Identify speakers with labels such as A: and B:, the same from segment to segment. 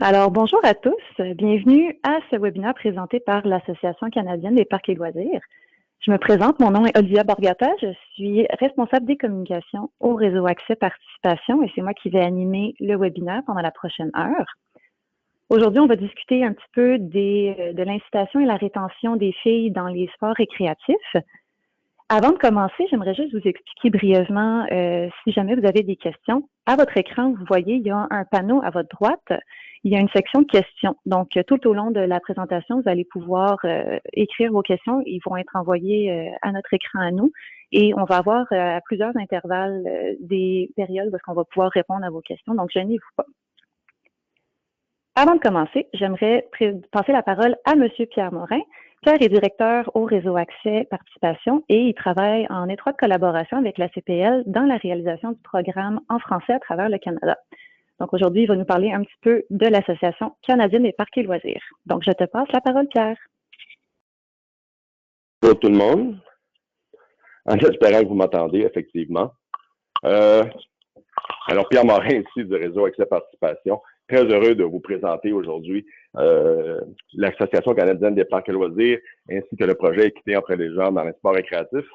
A: Alors, bonjour à tous. Bienvenue à ce webinaire présenté par l'Association canadienne des parcs et loisirs. Je me présente, mon nom est Olivia Borgata, je suis responsable des communications au réseau Accès Participation et c'est moi qui vais animer le webinaire pendant la prochaine heure. Aujourd'hui, on va discuter un petit peu de l'incitation et la rétention des filles dans les sports récréatifs. Avant de commencer, j'aimerais juste vous expliquer brièvement, si jamais vous avez des questions. À votre écran, vous voyez, il y a un panneau à votre droite. Il y a une section de questions. Donc, tout au long de la présentation, vous allez pouvoir écrire vos questions. Ils vont être envoyés à notre écran à nous. Et on va avoir à plusieurs intervalles des périodes où on va pouvoir répondre à vos questions. Donc, gênez-vous pas. Avant de commencer, j'aimerais passer la parole à M. Pierre Morin. Pierre est directeur au réseau Accès Participation et il travaille en étroite collaboration avec la CPL dans la réalisation du programme en français à travers le Canada. Donc aujourd'hui, il va nous parler un petit peu de l'Association canadienne des parcs et loisirs. Donc je te passe la parole, Pierre.
B: Bonjour tout le monde. En espérant que vous m'entendez, effectivement. Alors, Pierre Morin, ici du réseau Accès Participation. Très heureux de vous présenter aujourd'hui l'Association canadienne des parcs et loisirs ainsi que le projet Équité entre les genres dans les sports récréatifs.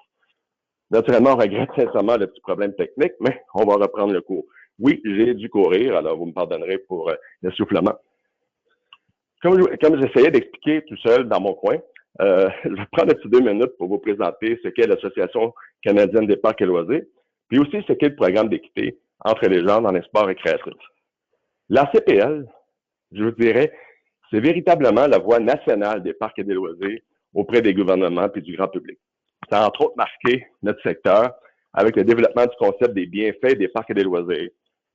B: Naturellement, on regrette sincèrement le petit problème technique, mais on va reprendre le cours. Oui, j'ai dû courir, alors vous me pardonnerez pour l'essoufflement. Comme j'essayais d'expliquer tout seul dans mon coin, je vais prendre un petit 2 minutes pour vous présenter ce qu'est l'Association canadienne des parcs et loisirs, puis aussi ce qu'est le programme d'équité entre les genres dans les sports récréatifs. L'ACPL, je vous dirais, c'est véritablement la voix nationale des parcs et des loisirs auprès des gouvernements et du grand public. Ça a entre autres marqué notre secteur avec le développement du concept des bienfaits des parcs et des loisirs.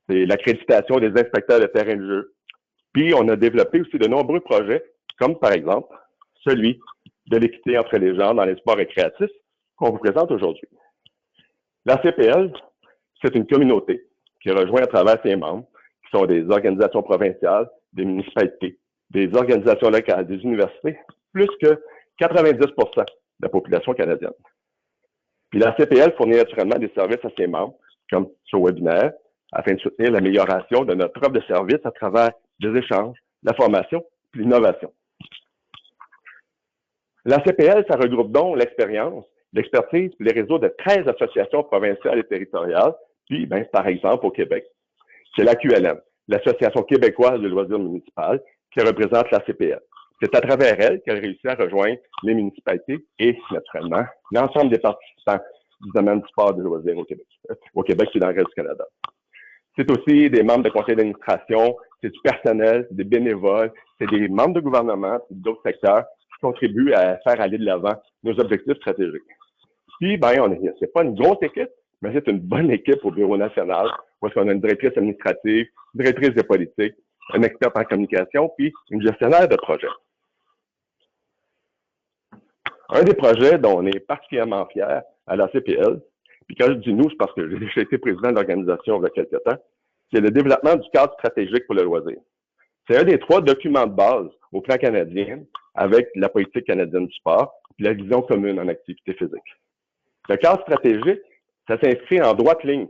B: C'est l'accréditation des inspecteurs de terrain de jeu. Puis, on a développé aussi de nombreux projets, comme par exemple celui de l'équité entre les genres dans les sports récréatifs qu'on vous présente aujourd'hui. L'ACPL, c'est une communauté qui rejoint à travers ses membres, qui sont des organisations provinciales, des municipalités, des organisations locales, des universités, plus que 90% de la population canadienne. Puis la CPL fournit naturellement des services à ses membres, comme ce webinaire, afin de soutenir l'amélioration de notre offre de services à travers des échanges, la formation et l'innovation. La CPL, ça regroupe donc l'expérience, l'expertise et les réseaux de 13 associations provinciales et territoriales, puis, par exemple, au Québec, c'est l'AQLM, l'Association québécoise de loisirs municipales, qui représente la CPL. C'est à travers elle qu'elle réussit à rejoindre les municipalités et, naturellement, l'ensemble des participants du domaine du sport et des loisirs au Québec et dans le reste du Canada. C'est aussi des membres de conseil d'administration, c'est du personnel, c'est des bénévoles, c'est des membres de gouvernement, c'est d'autres secteurs qui contribuent à faire aller de l'avant nos objectifs stratégiques. Puis, c'est pas une grosse équipe, mais c'est une bonne équipe au bureau national, où on a une directrice administrative, une directrice de politique, un expert en communication, puis une gestionnaire de projet. Un des projets dont on est particulièrement fiers à la CPL, puis quand je dis nous, c'est parce que j'ai été président de l'organisation il y a quelques temps, c'est le développement du cadre stratégique pour le loisir. C'est un des 3 documents de base au plan canadien avec la politique canadienne du sport et la vision commune en activité physique. Le cadre stratégique, ça s'inscrit en droite ligne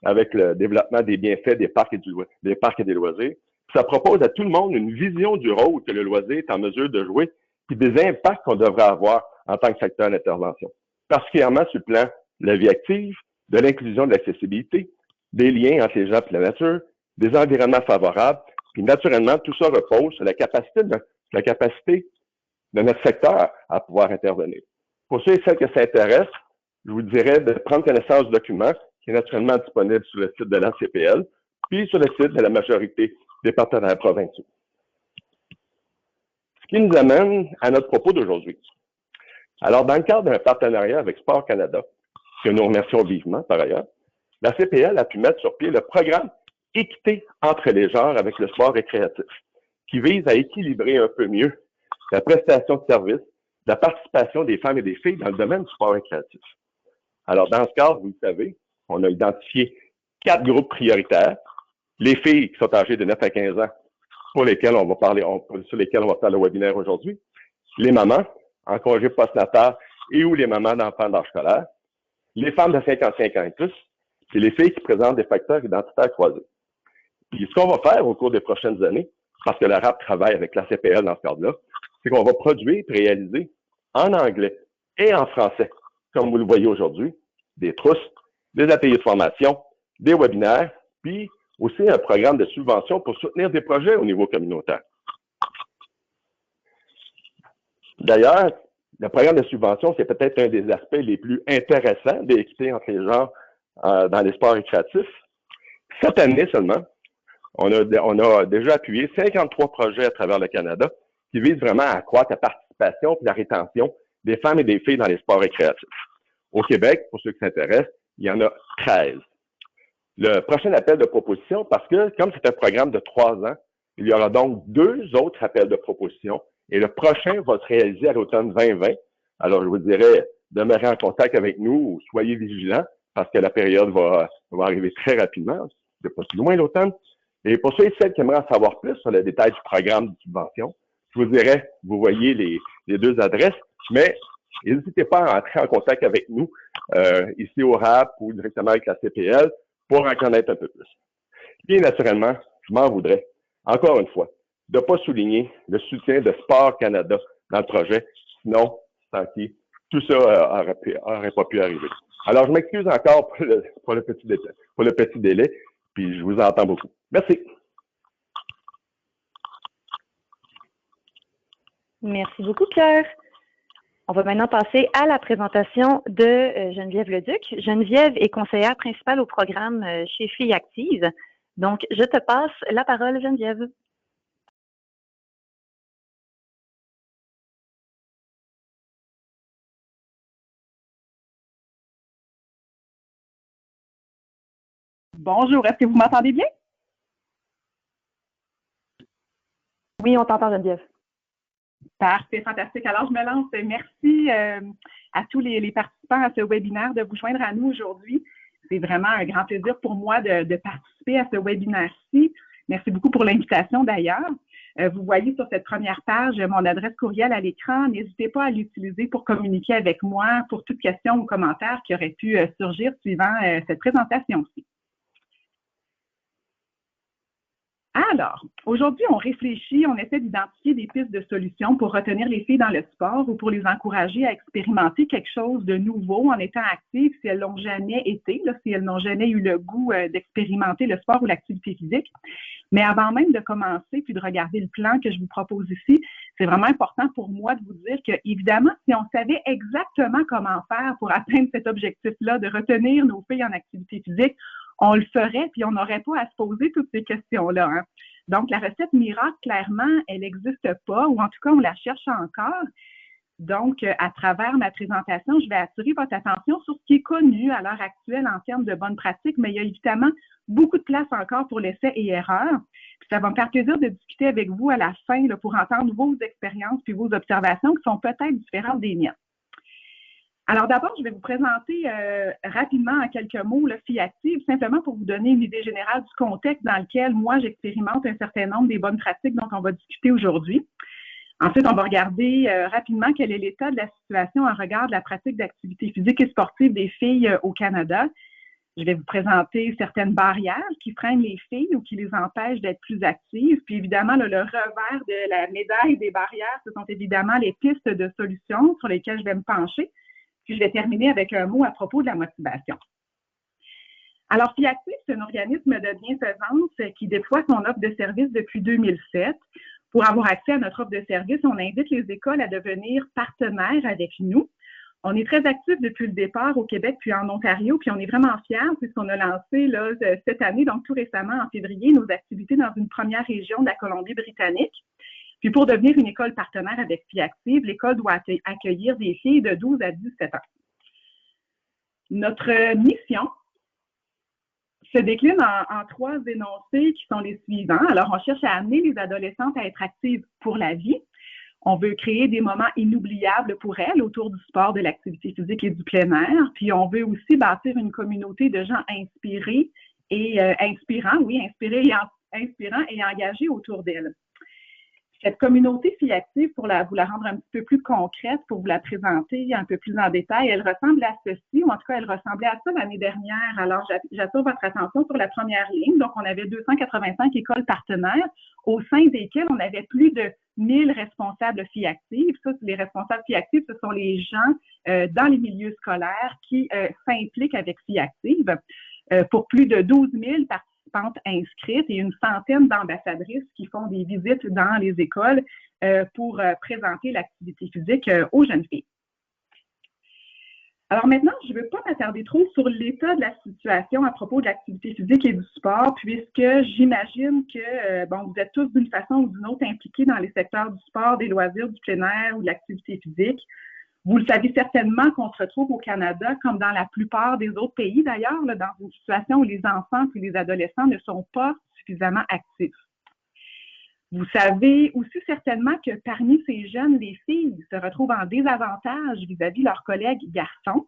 B: avec le développement des bienfaits des parcs et des loisirs. Ça propose à tout le monde une vision du rôle que le loisir est en mesure de jouer et des impacts qu'on devrait avoir en tant que secteur d'intervention, particulièrement sur le plan de la vie active, de l'inclusion de l'accessibilité, des liens entre les gens et la nature, des environnements favorables, puis naturellement, tout ça repose sur la capacité de notre secteur à pouvoir intervenir. Pour ceux et celles que ça intéresse, je vous dirais de prendre connaissance du document qui est naturellement disponible sur le site de l'ACPL, puis sur le site de la majorité des partenaires provinciaux. Ce qui nous amène à notre propos d'aujourd'hui. Alors, dans le cadre d'un partenariat avec Sport Canada, que nous remercions vivement par ailleurs, la CPL a pu mettre sur pied le programme Équité entre les genres avec le sport récréatif, qui vise à équilibrer un peu mieux la prestation de services, la participation des femmes et des filles dans le domaine du sport récréatif. Alors, dans ce cadre, vous le savez, on a identifié 4 groupes prioritaires. Les filles qui sont âgées de 9 à 15 ans, sur lesquelles on va faire le webinaire aujourd'hui. Les mamans en congé postnatal et ou les mamans d'enfants d'âge scolaire. Les femmes de 55 ans et plus, c'est les filles qui présentent des facteurs identitaires croisés. Puis, ce qu'on va faire au cours des prochaines années, parce que le RAP travaille avec la CPL dans ce cadre-là, c'est qu'on va produire et réaliser en anglais et en français, comme vous le voyez aujourd'hui, des trousses, des ateliers de formation, des webinaires, puis aussi un programme de subvention pour soutenir des projets au niveau communautaire. D'ailleurs, le programme de subvention, c'est peut-être un des aspects les plus intéressants de l'équité entre les genres dans les sports récréatifs. Cette année seulement, on a déjà appuyé 53 projets à travers le Canada qui visent vraiment à accroître la participation et la rétention des femmes et des filles dans les sports récréatifs. Au Québec, pour ceux qui s'intéressent, il y en a 13. Le prochain appel de proposition, parce que comme c'est un programme de 3 ans, il y aura donc 2 autres appels de proposition et le prochain va se réaliser à l'automne 2020. Alors, je vous dirais, demeurez en contact avec nous ou soyez vigilants parce que la période va arriver très rapidement. C'est pas si loin l'automne. Et pour ceux et celles qui aimeraient en savoir plus sur le détail du programme de subvention, je vous dirais, vous voyez les 2 adresses, mais n'hésitez pas à entrer en contact avec nous ici au RAP ou directement avec la CPL pour en connaître un peu plus. Et naturellement, je m'en voudrais, encore une fois, de ne pas souligner le soutien de Sport Canada dans le projet, sinon, sans qui tout ça aurait pas pu arriver. Alors, je m'excuse encore pour le petit délai, puis je vous entends beaucoup. Merci.
A: Merci beaucoup, Pierre. On va maintenant passer à la présentation de Geneviève Leduc. Geneviève est conseillère principale au programme chez Filles Actives. Donc, je te passe la parole, Geneviève.
C: Bonjour, est-ce que vous m'entendez bien?
A: Oui, on t'entend, Geneviève.
C: Parfait, fantastique. Alors, je me lance. Merci à tous les participants à ce webinaire de vous joindre à nous aujourd'hui. C'est vraiment un grand plaisir pour moi de participer à ce webinaire-ci. Merci beaucoup pour l'invitation d'ailleurs. Vous voyez sur cette première page mon adresse courriel à l'écran. N'hésitez pas à l'utiliser pour communiquer avec moi pour toute question ou commentaire qui aurait pu surgir suivant cette présentation-ci. Alors, aujourd'hui, on réfléchit, on essaie d'identifier des pistes de solutions pour retenir les filles dans le sport ou pour les encourager à expérimenter quelque chose de nouveau en étant actives si elles l'ont jamais été, si elles n'ont jamais eu le goût d'expérimenter le sport ou l'activité physique. Mais avant même de commencer puis de regarder le plan que je vous propose ici, c'est vraiment important pour moi de vous dire que, évidemment, si on savait exactement comment faire pour atteindre cet objectif-là de retenir nos filles en activité physique, on le ferait, puis on n'aurait pas à se poser toutes ces questions-là. Hein. Donc, la recette miracle, clairement, elle n'existe pas, ou en tout cas, on la cherche encore. Donc, à travers ma présentation, je vais attirer votre attention sur ce qui est connu à l'heure actuelle en termes de bonnes pratiques, mais il y a évidemment beaucoup de place encore pour l'essai et erreur. Puis ça va me faire plaisir de discuter avec vous à la fin là, pour entendre vos expériences puis vos observations qui sont peut-être différentes des miennes. Alors d'abord, je vais vous présenter rapidement en quelques mots le Filles Actives, simplement pour vous donner une idée générale du contexte dans lequel moi j'expérimente un certain nombre des bonnes pratiques dont on va discuter aujourd'hui. Ensuite, on va regarder rapidement quel est l'état de la situation en regard de la pratique d'activité physique et sportive des filles au Canada. Je vais vous présenter certaines barrières qui freinent les filles ou qui les empêchent d'être plus actives. Puis évidemment, le revers de la médaille des barrières, ce sont évidemment les pistes de solutions sur lesquelles je vais me pencher. Puis je vais terminer avec un mot à propos de la motivation. Alors, Filles Actives, c'est un organisme de bienfaisance qui déploie son offre de services depuis 2007. Pour avoir accès à notre offre de service, on invite les écoles à devenir partenaires avec nous. On est très actifs depuis le départ au Québec puis en Ontario, puis on est vraiment fiers puisqu'on a lancé là, cette année, donc tout récemment en février, nos activités dans une première région de la Colombie-Britannique. Puis pour devenir une école partenaire avec Filles Actives, l'école doit accueillir des filles de 12 à 17 ans. Notre mission se décline en 3 énoncés qui sont les suivants. Alors, on cherche à amener les adolescentes à être actives pour la vie. On veut créer des moments inoubliables pour elles autour du sport, de l'activité physique et du plein air. Puis, on veut aussi bâtir une communauté de gens inspirés et inspirants et engagés autour d'elles. Cette communauté Filles actives, pour vous la rendre un petit peu plus concrète, pour vous la présenter un peu plus en détail, elle ressemble à ceci, ou en tout cas, elle ressemblait à ça l'année dernière. Alors, j'attire votre attention sur la première ligne. Donc, on avait 285 écoles partenaires, au sein desquelles on avait plus de 1000 responsables Filles actives. Ça, les responsables Filles actives, ce sont les gens dans les milieux scolaires qui s'impliquent avec Filles actives pour plus de 12 000 participantes inscrites et une centaine d'ambassadrices qui font des visites dans les écoles pour présenter l'activité physique aux jeunes filles. Alors maintenant, je ne veux pas m'attarder trop sur l'état de la situation à propos de l'activité physique et du sport, puisque j'imagine que vous êtes tous d'une façon ou d'une autre impliqués dans les secteurs du sport, des loisirs, du plein air ou de l'activité physique. Vous le savez certainement qu'on se retrouve au Canada, comme dans la plupart des autres pays d'ailleurs, dans une situation où les enfants et les adolescents ne sont pas suffisamment actifs. Vous savez aussi certainement que parmi ces jeunes, les filles se retrouvent en désavantage vis-à-vis leurs collègues garçons.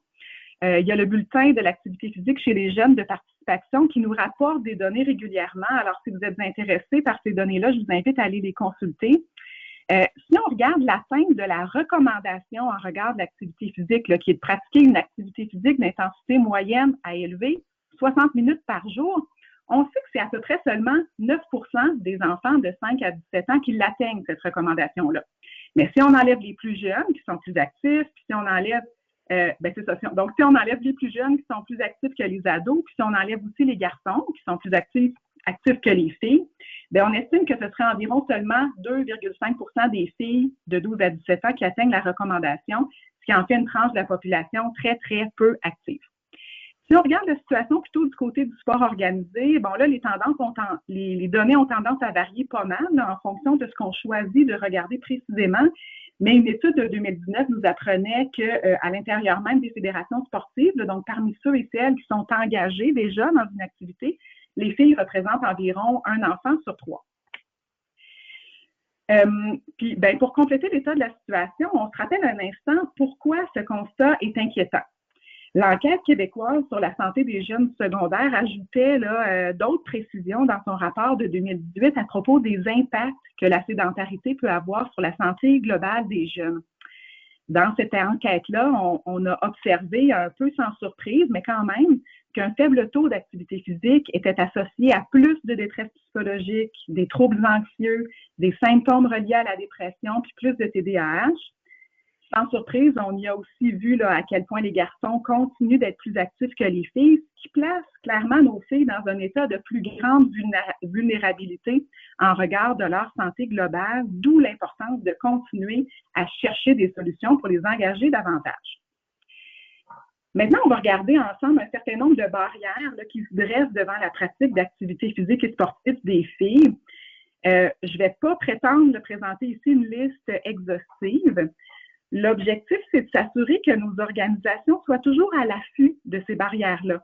C: Il y a le bulletin de l'activité physique chez les jeunes de participation qui nous rapporte des données régulièrement. Alors, si vous êtes intéressés par ces données-là, je vous invite à aller les consulter. Si on regarde l'atteinte de la recommandation en regard de l'activité physique, qui est de pratiquer une activité physique d'intensité moyenne à élevée, 60 minutes par jour, on sait que c'est à peu près seulement 9 % des enfants de 5 à 17 ans qui l'atteignent, cette recommandation-là. Mais si on enlève les plus jeunes qui sont plus actifs, puis si on enlève, c'est ça. Donc, si on enlève les plus jeunes qui sont plus actifs que les ados, puis si on enlève aussi les garçons qui sont plus actifs que les filles, on estime que ce serait environ seulement 2,5 % des filles de 12 à 17 ans qui atteignent la recommandation, ce qui en fait une tranche de la population très, très peu active. Si on regarde la situation plutôt du côté du sport organisé, là, les données ont tendance à varier pas mal en fonction de ce qu'on choisit de regarder précisément. Mais une étude de 2019 nous apprenait qu'à l'intérieur même des fédérations sportives, donc parmi ceux et celles qui sont engagés déjà dans une activité, les filles représentent environ un enfant sur 3. Puis, pour compléter l'état de la situation, on se rappelle un instant pourquoi ce constat est inquiétant. L'enquête québécoise sur la santé des jeunes secondaires ajoutait d'autres précisions dans son rapport de 2018 à propos des impacts que la sédentarité peut avoir sur la santé globale des jeunes. Dans cette enquête-là, on a observé un peu sans surprise, mais quand même, qu'un faible taux d'activité physique était associé à plus de détresse psychologique, des troubles anxieux, des symptômes reliés à la dépression, puis plus de TDAH. Sans surprise, on y a aussi vu à quel point les garçons continuent d'être plus actifs que les filles, ce qui place clairement nos filles dans un état de plus grande vulnérabilité en regard de leur santé globale, d'où l'importance de continuer à chercher des solutions pour les engager davantage. Maintenant, on va regarder ensemble un certain nombre de barrières qui se dressent devant la pratique d'activités physiques et sportives des filles. Je ne vais pas prétendre de présenter ici une liste exhaustive. L'objectif, c'est de s'assurer que nos organisations soient toujours à l'affût de ces barrières-là.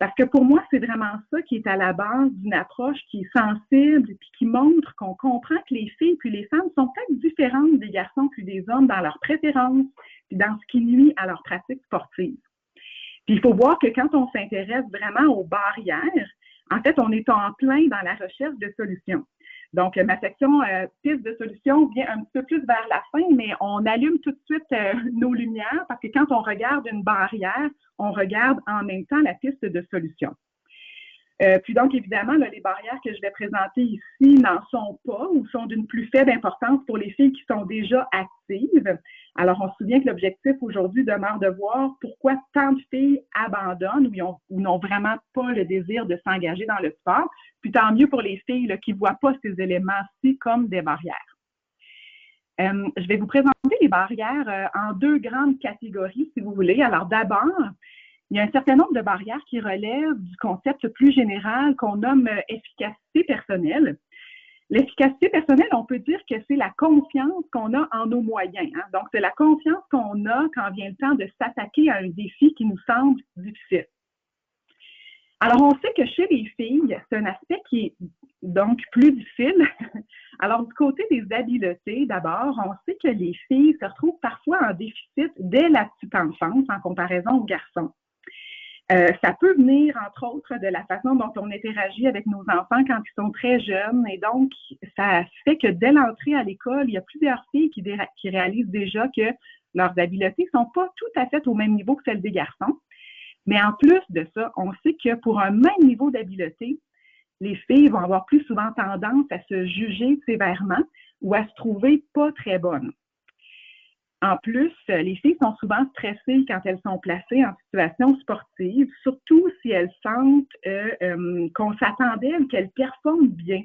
C: Parce que pour moi, c'est vraiment ça qui est à la base d'une approche qui est sensible et qui montre qu'on comprend que les filles puis les femmes sont peut-être différentes des garçons puis des hommes dans leurs préférences puis dans ce qui nuit à leur pratique sportive. Puis il faut voir que quand on s'intéresse vraiment aux barrières, en fait, on est en plein dans la recherche de solutions. Donc, ma section piste de solutions vient un petit peu plus vers la fin, mais on allume tout de suite nos lumières parce que quand on regarde une barrière, on regarde en même temps la piste de solution. Puis donc, évidemment, les barrières que je vais présenter ici n'en sont pas ou sont d'une plus faible importance pour les filles qui sont déjà actives. Alors, on se souvient que l'objectif aujourd'hui demeure de voir pourquoi tant de filles abandonnent ou n'ont vraiment pas le désir de s'engager dans le sport. Puis tant mieux pour les filles qui ne voient pas ces éléments-ci comme des barrières. Je vais vous présenter les barrières en deux grandes catégories, si vous voulez. Alors d'abord, il y a un certain nombre de barrières qui relèvent du concept plus général qu'on nomme efficacité personnelle. L'efficacité personnelle, on peut dire que c'est la confiance qu'on a en nos moyens. Donc, c'est la confiance qu'on a quand vient le temps de s'attaquer à un défi qui nous semble difficile. Alors, on sait que chez les filles, c'est un aspect qui est donc plus difficile. Alors, du côté des habiletés, d'abord, on sait que les filles se retrouvent parfois en déficit dès la petite enfance en comparaison aux garçons. Ça peut venir, entre autres, de la façon dont on interagit avec nos enfants quand ils sont très jeunes. Et donc, ça fait que dès l'entrée à l'école, il y a plusieurs filles qui réalisent déjà que leurs habiletés ne sont pas tout à fait au même niveau que celles des garçons. Mais en plus de ça, on sait que pour un même niveau d'habileté, les filles vont avoir plus souvent tendance à se juger sévèrement ou à se trouver pas très bonnes. En plus, les filles sont souvent stressées quand elles sont placées en situation sportive, surtout si elles sentent qu'on s'attend d'elles, qu'elles performent bien.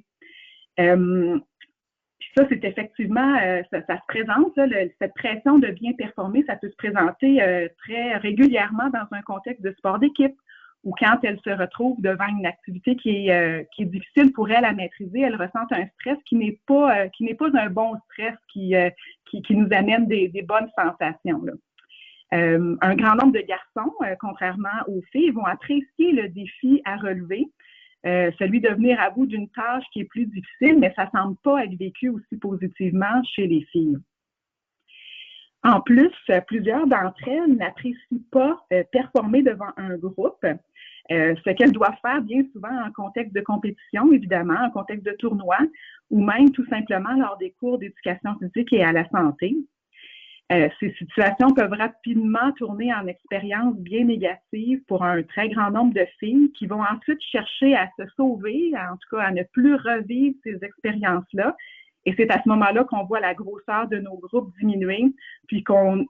C: Ça, c'est effectivement, ça se présente, là, cette pression de bien performer, ça peut se présenter très régulièrement dans un contexte de sport d'équipe ou quand elles se retrouvent devant une activité qui est difficile pour elles à maîtriser, elles ressentent un stress qui n'est pas un bon stress qui nous amène des bonnes sensations, là. Un grand nombre de garçons, contrairement aux filles, vont apprécier le défi à relever, celui de venir à bout d'une tâche qui est plus difficile, mais ça ne semble pas être vécu aussi positivement chez les filles. En plus, plusieurs d'entre elles n'apprécient pas performer devant un groupe, ce qu'elles doivent faire bien souvent en contexte de compétition, évidemment, en contexte de tournoi, ou même tout simplement lors des cours d'éducation physique et à la santé. Ces situations peuvent rapidement tourner en expériences bien négatives pour un très grand nombre de filles qui vont ensuite chercher à se sauver, en tout cas à ne plus revivre ces expériences-là. Et c'est à ce moment-là qu'on voit la grosseur de nos groupes diminuer, puis qu'on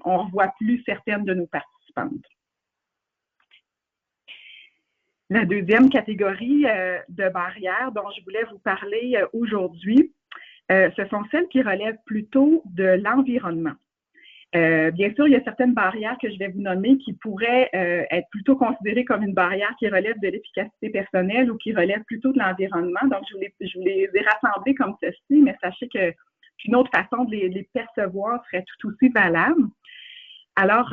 C: revoit plus certaines de nos participantes. La deuxième catégorie de barrières dont je voulais vous parler aujourd'hui, ce sont celles qui relèvent plutôt de l'environnement. Bien sûr, il y a certaines barrières que je vais vous nommer qui pourraient être plutôt considérées comme une barrière qui relève de l'efficacité personnelle ou qui relève plutôt de l'environnement. Donc, je vous les ai rassemblées comme ceci, mais sachez qu'une autre façon de les percevoir serait tout aussi valable. Alors,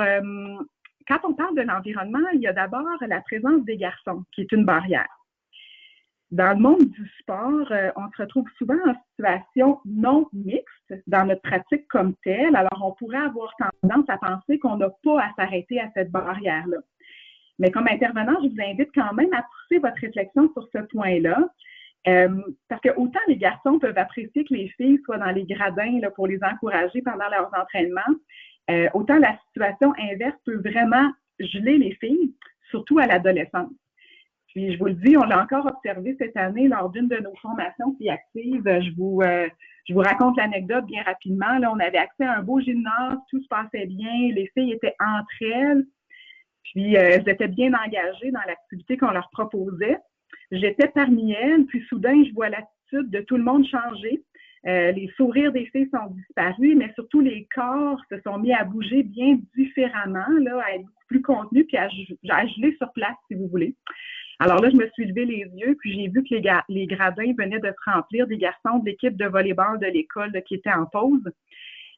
C: quand on parle de l'environnement, il y a d'abord la présence des garçons, qui est une barrière. Dans le monde du sport, on se retrouve souvent en situation non mixte dans notre pratique comme telle. Alors, on pourrait avoir tendance à penser qu'on n'a pas à s'arrêter à cette barrière-là. Mais comme intervenant, je vous invite quand même à pousser votre réflexion sur ce point-là, parce que autant les garçons peuvent apprécier que les filles soient dans les gradins là, pour les encourager pendant leurs entraînements, autant la situation inverse peut vraiment geler les filles, surtout à l'adolescence. Puis, je vous le dis, on l'a encore observé cette année lors d'une de nos formations qui actives. Je vous raconte l'anecdote bien rapidement. Là, on avait accès à un beau gymnase, tout se passait bien, les filles étaient entre elles, puis elles étaient bien engagées dans l'activité qu'on leur proposait. J'étais parmi elles, puis soudain, je vois l'attitude de tout le monde changer. Les sourires des filles sont disparus, mais surtout les corps se sont mis à bouger bien différemment, là, à être beaucoup plus contenus, puis à geler sur place, si vous voulez. Alors là, je me suis levé les yeux, puis j'ai vu que les gradins venaient de se remplir des garçons de l'équipe de volleyball de l'école qui était en pause.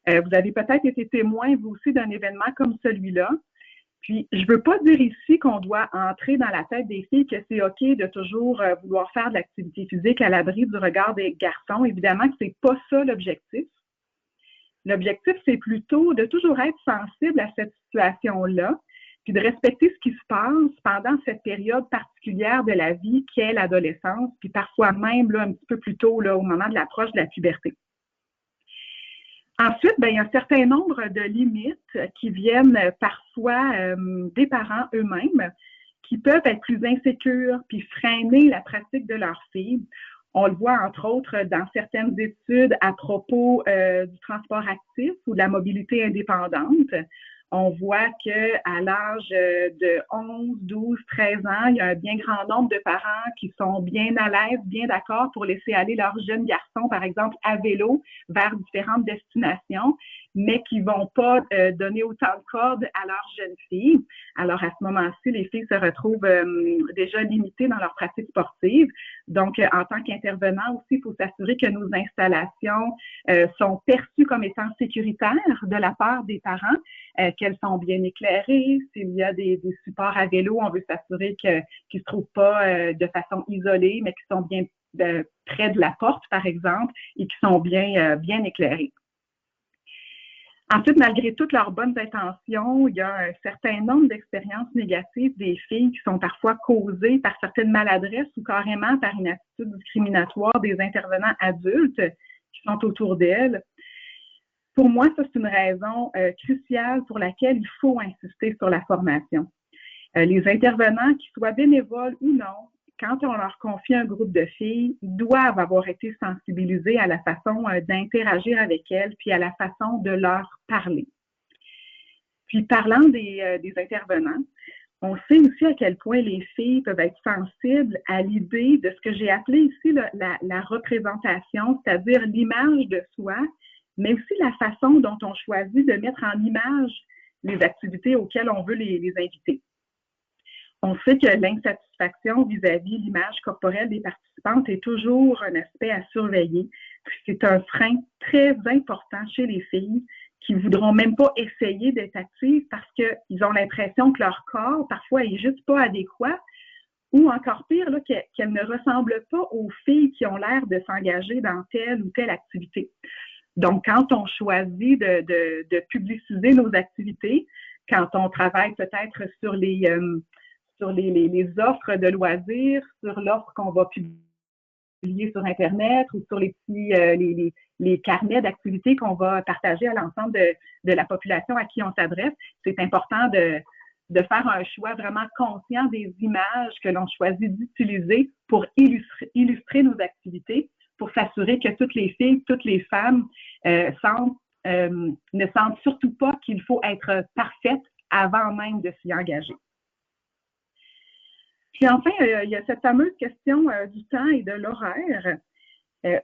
C: Vous avez peut-être été témoin, vous aussi, d'un événement comme celui-là. Puis, je ne veux pas dire ici qu'on doit entrer dans la tête des filles que c'est OK de toujours vouloir faire de l'activité physique à l'abri du regard des garçons. Évidemment que ce n'est pas ça l'objectif. L'objectif, c'est plutôt de toujours être sensible à cette situation-là, puis de respecter ce qui se passe pendant cette période particulière de la vie qu'est l'adolescence, puis parfois même là, un petit peu plus tôt, là, au moment de l'approche de la puberté. Ensuite, il y a un certain nombre de limites qui viennent parfois des parents eux-mêmes, qui peuvent être plus insécures, puis freiner la pratique de leur fille. On le voit, entre autres, dans certaines études à propos du transport actif ou de la mobilité indépendante. On voit qu'à l'âge de 11, 12, 13 ans, il y a un bien grand nombre de parents qui sont bien à l'aise, bien d'accord pour laisser aller leurs jeunes garçons, par exemple, à vélo vers différentes destinations, mais qui ne vont pas donner autant de cordes à leurs jeunes filles. Alors, à ce moment-ci, les filles se retrouvent déjà limitées dans leur pratique sportive. Donc, en tant qu'intervenant aussi, il faut s'assurer que nos installations sont perçues comme étant sécuritaires de la part des parents, qu'elles sont bien éclairées. S'il y a des supports à vélo, on veut s'assurer qu'ils ne se trouvent pas de façon isolée, mais qu'ils sont bien près de la porte, par exemple, et qui sont bien éclairés. Ensuite, malgré toutes leurs bonnes intentions, il y a un certain nombre d'expériences négatives des filles qui sont parfois causées par certaines maladresses ou carrément par une attitude discriminatoire des intervenants adultes qui sont autour d'elles. Pour moi, ça, c'est une raison cruciale pour laquelle il faut insister sur la formation. Les intervenants, qu'ils soient bénévoles ou non, quand on leur confie un groupe de filles, doivent avoir été sensibilisés à la façon d'interagir avec elles, puis à la façon de leur parler. Puis parlant des intervenants, on sait aussi à quel point les filles peuvent être sensibles à l'idée de ce que j'ai appelé ici la représentation, c'est-à-dire l'image de soi, mais aussi la façon dont on choisit de mettre en image les activités auxquelles on veut les inviter. On sait que l'insatisfaction vis-à-vis de l'image corporelle des participantes est toujours un aspect à surveiller. C'est un frein très important chez les filles qui ne voudront même pas essayer d'être actives parce qu'ils ont l'impression que leur corps, parfois, est juste pas adéquat ou encore pire, là, qu'elles ne ressemblent pas aux filles qui ont l'air de s'engager dans telle ou telle activité. Donc, quand on choisit de publiciser nos activités, quand on travaille peut-être sur les offres de loisirs, sur l'offre qu'on va publier sur Internet ou sur les carnets d'activités qu'on va partager à l'ensemble de la population à qui on s'adresse, c'est important de faire un choix vraiment conscient des images que l'on choisit d'utiliser pour illustrer nos activités, pour s'assurer que toutes les filles, toutes les femmes ne sentent surtout pas qu'il faut être parfaite avant même de s'y engager. Puis enfin, il y a cette fameuse question du temps et de l'horaire.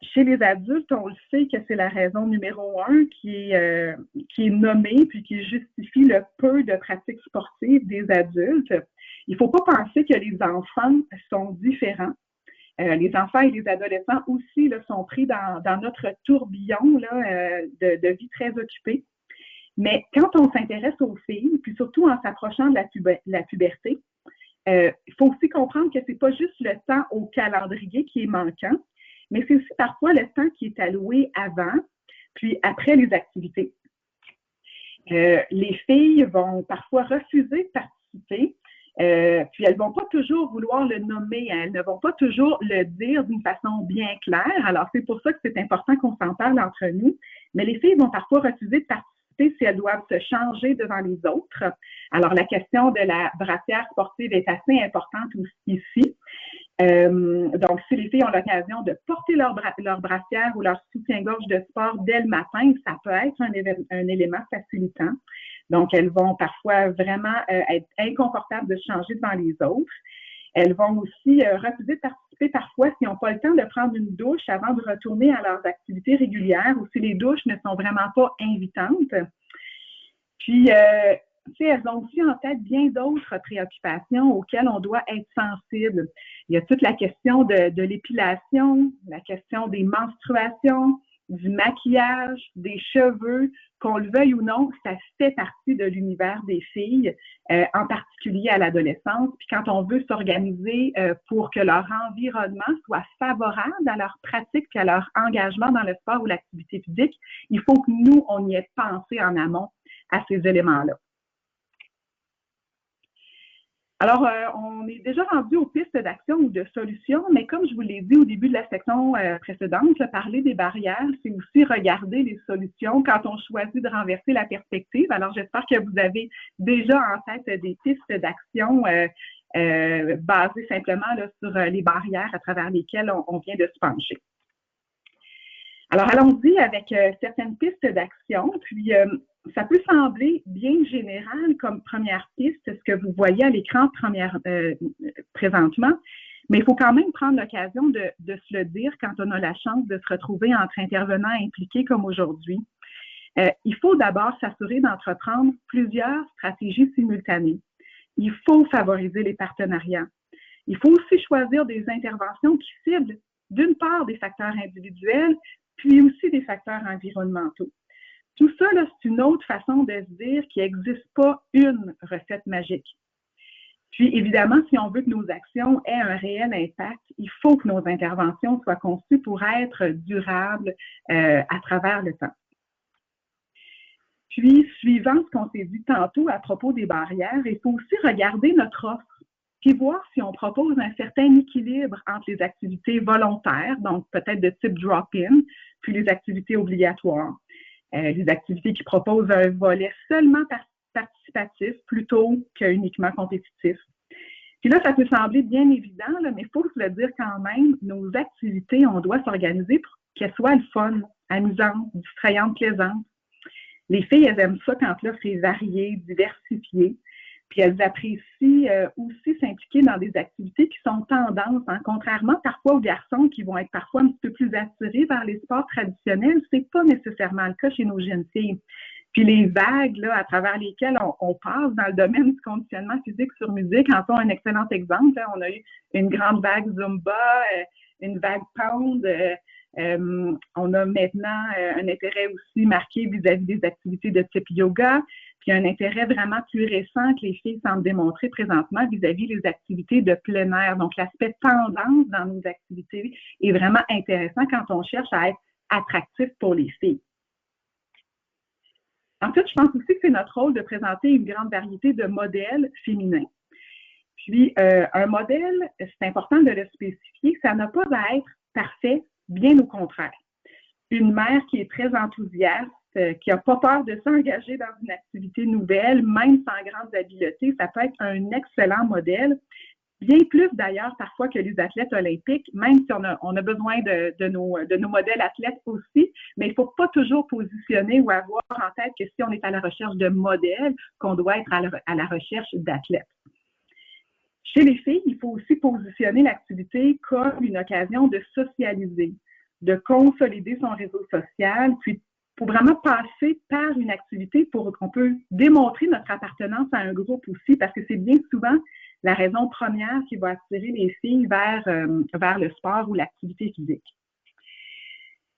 C: Chez les adultes, on le sait que c'est la raison numéro 1 qui est nommée puis qui justifie le peu de pratiques sportives des adultes. Il ne faut pas penser que les enfants sont différents. Les enfants et les adolescents aussi là, sont pris dans notre tourbillon là, de vie très occupée. Mais quand on s'intéresse aux filles, puis surtout en s'approchant de la puberté, il faut aussi comprendre que ce n'est pas juste le temps au calendrier qui est manquant, mais c'est aussi parfois le temps qui est alloué avant, puis après les activités. Les filles vont parfois refuser de participer, puis elles ne vont pas toujours vouloir le nommer, elles ne vont pas toujours le dire d'une façon bien claire. Alors, c'est pour ça que c'est important qu'on s'en parle entre nous. Mais les filles vont parfois refuser de participer si elles doivent se changer devant les autres. Alors, la question de la brassière sportive est assez importante ici. Donc, si les filles ont l'occasion de porter leur brassière ou leur soutien-gorge de sport dès le matin, ça peut être un élément facilitant. Donc, elles vont parfois vraiment être inconfortables de se changer devant les autres. Elles vont aussi refuser de participer parfois s'ils n'ont pas le temps de prendre une douche avant de retourner à leurs activités régulières ou si les douches ne sont vraiment pas invitantes. Puis, elles ont aussi en tête bien d'autres préoccupations auxquelles on doit être sensible. Il y a toute la question de l'épilation, la question des menstruations, du maquillage, des cheveux, qu'on le veuille ou non, ça fait partie de l'univers des filles, en particulier à l'adolescence. Puis quand on veut s'organiser pour que leur environnement soit favorable à leur pratique et à leur engagement dans le sport ou l'activité physique, il faut que nous, on y ait pensé en amont à ces éléments-là. Alors, on est déjà rendu aux pistes d'action ou de solutions, mais comme je vous l'ai dit au début de la section précédente, parler des barrières, c'est aussi regarder les solutions quand on choisit de renverser la perspective. Alors, j'espère que vous avez déjà en tête des pistes d'action basées simplement là, sur les barrières à travers lesquelles on vient de se pencher. Alors, allons-y avec certaines pistes d'action. Puis, ça peut sembler bien général comme première piste, ce que vous voyez à l'écran présentement, mais il faut quand même prendre l'occasion de se le dire quand on a la chance de se retrouver entre intervenants impliqués comme aujourd'hui. Il faut d'abord s'assurer d'entreprendre plusieurs stratégies simultanées. Il faut favoriser les partenariats. Il faut aussi choisir des interventions qui ciblent d'une part des facteurs individuels, puis aussi des facteurs environnementaux. Tout ça, c'est une autre façon de se dire qu'il n'existe pas une recette magique. Puis, évidemment, si on veut que nos actions aient un réel impact, il faut que nos interventions soient conçues pour être durables à travers le temps. Puis, suivant ce qu'on s'est dit tantôt à propos des barrières, il faut aussi regarder notre offre, puis voir si on propose un certain équilibre entre les activités volontaires, donc peut-être de type drop-in, puis les activités obligatoires. Les activités qui proposent un volet seulement participatif plutôt qu'uniquement compétitif. Puis là, ça peut sembler bien évident, là, mais il faut se le dire quand même, nos activités, on doit s'organiser pour qu'elles soient le fun, amusantes, distrayantes, plaisantes. Les filles, elles aiment ça quand l'offre est variée, diversifiée, puis elles apprécient aussi s'impliquer dans des activités qui sont tendances, hein. Contrairement parfois aux garçons qui vont être parfois un petit peu plus attirés vers les sports traditionnels, c'est pas nécessairement le cas chez nos jeunes filles. Puis les vagues là, à travers lesquelles on passe dans le domaine du conditionnement physique sur musique en sont un excellent exemple. Hein. On a eu une grande vague Zumba, une vague Pound. On a maintenant un intérêt aussi marqué vis-à-vis des activités de type yoga, puis un intérêt vraiment plus récent que les filles semblent démontrer présentement vis-à-vis des activités de plein air. Donc, l'aspect tendance dans nos activités est vraiment intéressant quand on cherche à être attractif pour les filles. Ensuite, je pense aussi que c'est notre rôle de présenter une grande variété de modèles féminins. Puis, un modèle, c'est important de le spécifier, ça n'a pas à être parfait, bien au contraire. Une mère qui est très enthousiaste, qui n'a pas peur de s'engager dans une activité nouvelle, même sans grande habileté, ça peut être un excellent modèle. Bien plus d'ailleurs parfois que les athlètes olympiques, même si on a besoin de nos modèles athlètes aussi, mais il ne faut pas toujours positionner ou avoir en tête que si on est à la recherche de modèles, qu'on doit être à la recherche d'athlètes. Chez les filles, il faut aussi positionner l'activité comme une occasion de socialiser, de consolider son réseau social, puis pour vraiment passer par une activité pour qu'on peut démontrer notre appartenance à un groupe aussi, parce que c'est bien souvent la raison première qui va attirer les filles vers le sport ou l'activité physique.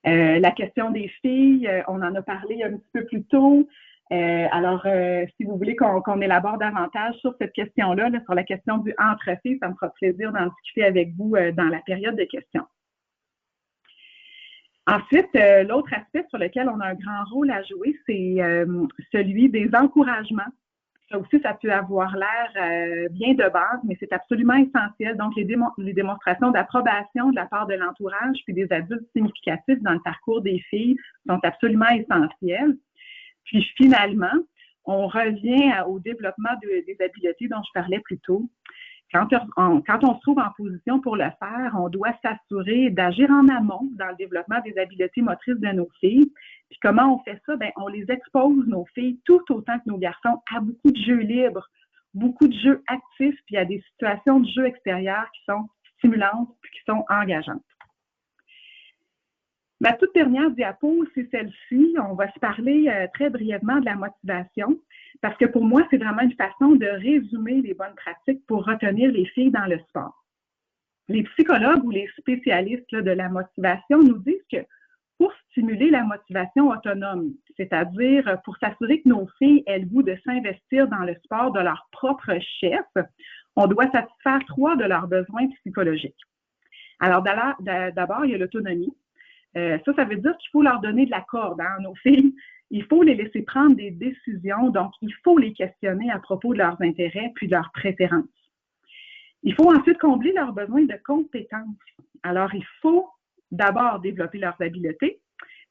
C: La question des filles, on en a parlé un petit peu plus tôt. Alors, si vous voulez qu'on élabore davantage sur cette question-là, sur la question du entre-filles, ça me fera plaisir d'en discuter avec vous dans la période de questions. Ensuite, l'autre aspect sur lequel on a un grand rôle à jouer, c'est celui des encouragements. Ça aussi, ça peut avoir l'air bien de base, mais c'est absolument essentiel. Donc, les démonstrations d'approbation de la part de l'entourage puis des adultes significatifs dans le parcours des filles sont absolument essentielles. Puis finalement, on revient au développement des habiletés dont je parlais plus tôt. Quand on se trouve en position pour le faire, on doit s'assurer d'agir en amont dans le développement des habiletés motrices de nos filles. Puis comment on fait ça? Bien, on les expose, nos filles, tout autant que nos garçons, à beaucoup de jeux libres, beaucoup de jeux actifs, puis à des situations de jeux extérieurs qui sont stimulantes puis qui sont engageantes. Ma toute dernière diapo, c'est celle-ci. On va se parler très brièvement de la motivation, parce que pour moi, c'est vraiment une façon de résumer les bonnes pratiques pour retenir les filles dans le sport. Les psychologues ou les spécialistes là, de la motivation nous disent que pour stimuler la motivation autonome, c'est-à-dire pour s'assurer que nos filles aient le goût de s'investir dans le sport de leur propre chef, on doit satisfaire 3 de leurs besoins psychologiques. Alors d'abord, il y a l'autonomie. Ça veut dire qu'il faut leur donner de la corde, hein, nos filles. Il faut les laisser prendre des décisions, donc il faut les questionner à propos de leurs intérêts puis de leurs préférences. Il faut ensuite combler leurs besoins de compétences. Alors, il faut d'abord développer leurs habiletés,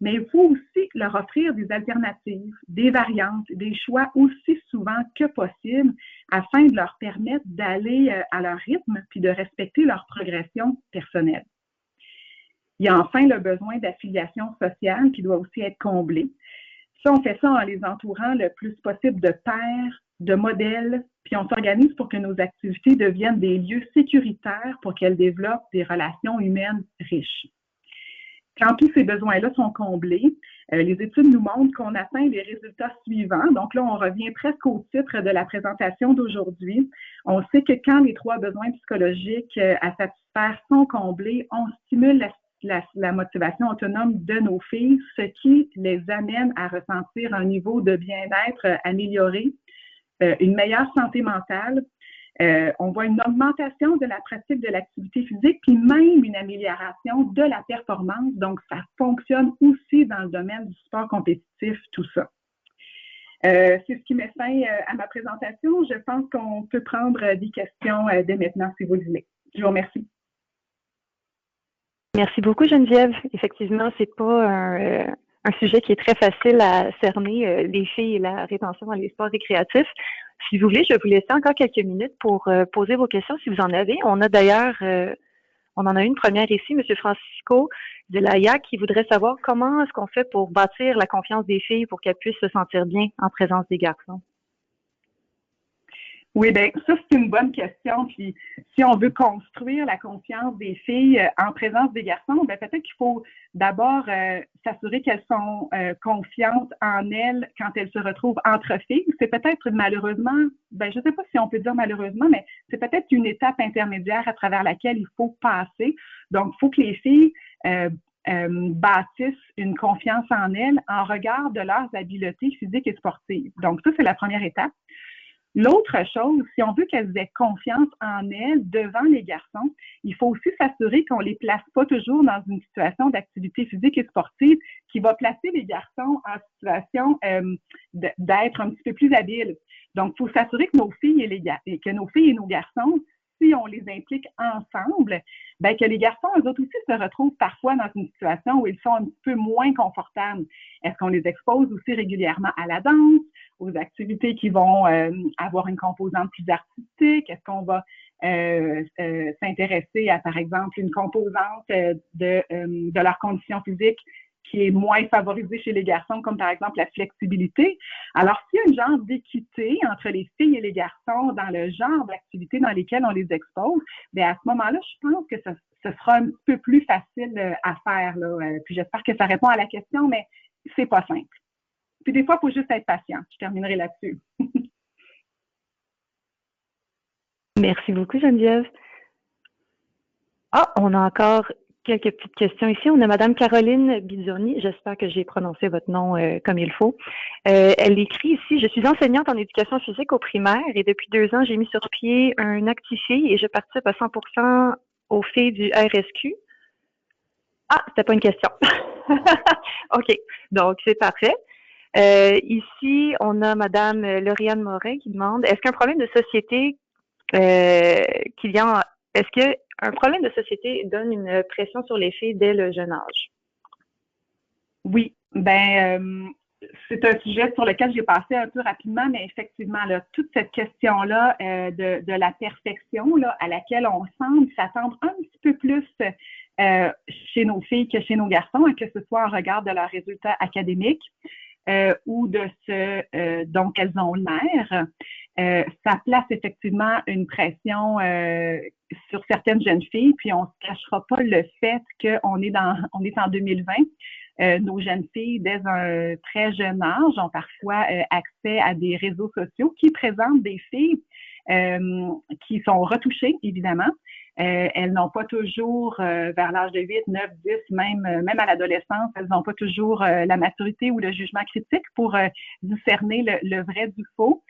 C: mais il faut aussi leur offrir des alternatives, des variantes, des choix aussi souvent que possible afin de leur permettre d'aller à leur rythme puis de respecter leur progression personnelle. Il y a enfin le besoin d'affiliation sociale qui doit aussi être comblé. Ça, on fait ça en les entourant le plus possible de pairs, de modèles, puis on s'organise pour que nos activités deviennent des lieux sécuritaires pour qu'elles développent des relations humaines riches. Quand tous ces besoins-là sont comblés, les études nous montrent qu'on atteint les résultats suivants. Donc là, on revient presque au titre de la présentation d'aujourd'hui. On sait que quand les 3 besoins psychologiques à satisfaire sont comblés, on stimule la motivation autonome de nos filles, ce qui les amène à ressentir un niveau de bien-être amélioré, une meilleure santé mentale. On voit une augmentation de la pratique de l'activité physique, puis même une amélioration de la performance. Donc, ça fonctionne aussi dans le domaine du sport compétitif, tout ça. C'est ce qui met fin à ma présentation. Je pense qu'on peut prendre des questions dès maintenant, si vous le voulez. Je vous remercie.
A: Merci beaucoup, Geneviève. Effectivement, c'est pas un sujet qui est très facile à cerner, les filles et la rétention dans les sports récréatifs. Si vous voulez, je vais vous laisser encore quelques minutes pour poser vos questions si vous en avez. On a d'ailleurs, on en a une première ici, M. Francisco de la IAC, qui voudrait savoir comment est-ce qu'on fait pour bâtir la confiance des filles pour qu'elles puissent se sentir bien en présence des garçons.
C: Oui, bien, ça, c'est une bonne question. Puis, si on veut construire la confiance des filles en présence des garçons, bien, peut-être qu'il faut d'abord s'assurer qu'elles sont confiantes en elles quand elles se retrouvent entre filles. C'est peut-être malheureusement, ben, je ne sais pas si on peut dire malheureusement, mais c'est peut-être une étape intermédiaire à travers laquelle il faut passer. Donc, il faut que les filles bâtissent une confiance en elles en regard de leurs habiletés physiques et sportives. Donc, ça, c'est la première étape. L'autre chose, si on veut qu'elles aient confiance en elles devant les garçons, il faut aussi s'assurer qu'on ne les place pas toujours dans une situation d'activité physique et sportive qui va placer les garçons en situation d'être un petit peu plus habiles. Donc, il faut s'assurer que nos filles et nos garçons, si on les implique ensemble, bien que les garçons, eux autres aussi, se retrouvent parfois dans une situation où ils sont un petit peu moins confortables. Est-ce qu'on les expose aussi régulièrement à la danse, aux activités qui vont avoir une composante plus artistique? Est-ce qu'on va s'intéresser à, par exemple, une composante de leur condition physique qui est moins favorisée chez les garçons, comme par exemple la flexibilité? Alors, s'il y a une genre d'équité entre les filles et les garçons dans le genre d'activités dans lesquelles on les expose, bien à ce moment-là, je pense que ce sera un peu plus facile à faire, là. Puis j'espère que ça répond à la question, mais c'est pas simple. Puis des fois, il faut juste être patient. Je terminerai là-dessus.
A: Merci beaucoup, Geneviève. Ah, on a encore quelques petites questions ici. On a Madame Caroline Bizzoni. J'espère que j'ai prononcé votre nom comme il faut. Elle écrit ici: je suis enseignante en éducation physique au primaire et depuis 2 ans, j'ai mis sur pied un Actifille et je participe à 100% aux filles du RSQ. Ah, c'était pas une question. OK, donc c'est parfait. Ici, on a Madame Lauriane Morin qui demande: est-ce qu'un problème de société est-ce qu'un problème de société donne une pression sur les filles dès le jeune âge?
C: Oui, ben c'est un sujet sur lequel j'ai passé un peu rapidement, mais effectivement, là, toute cette question-là de la perfection là, à laquelle on semble s'attendre un petit peu plus chez nos filles que chez nos garçons, hein, que ce soit en regard de leurs résultats académiques ou de ce dont elles ont l'air. Ça place effectivement une pression sur certaines jeunes filles, puis on ne se cachera pas le fait qu'on est en 2020. Nos jeunes filles, dès un très jeune âge, ont parfois accès à des réseaux sociaux qui présentent des filles qui sont retouchées, évidemment. Elles n'ont pas toujours, vers l'âge de 8, 9, 10, même à l'adolescence, elles n'ont pas toujours la maturité ou le jugement critique pour discerner le vrai du faux.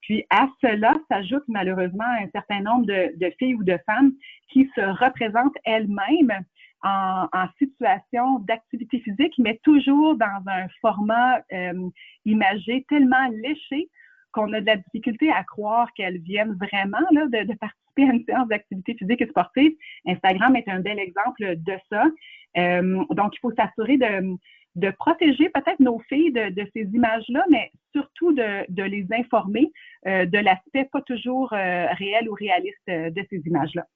C: Puis à cela s'ajoute malheureusement un certain nombre de filles ou de femmes qui se représentent elles-mêmes en situation d'activité physique, mais toujours dans un format imagé tellement léché qu'on a de la difficulté à croire qu'elles viennent vraiment là, de participer à une séance d'activité physique et sportive. Instagram est un bel exemple de ça. Donc, il faut s'assurer de protéger peut-être nos filles de ces images-là, mais surtout de les informer de l'aspect pas toujours réel ou réaliste de ces images-là.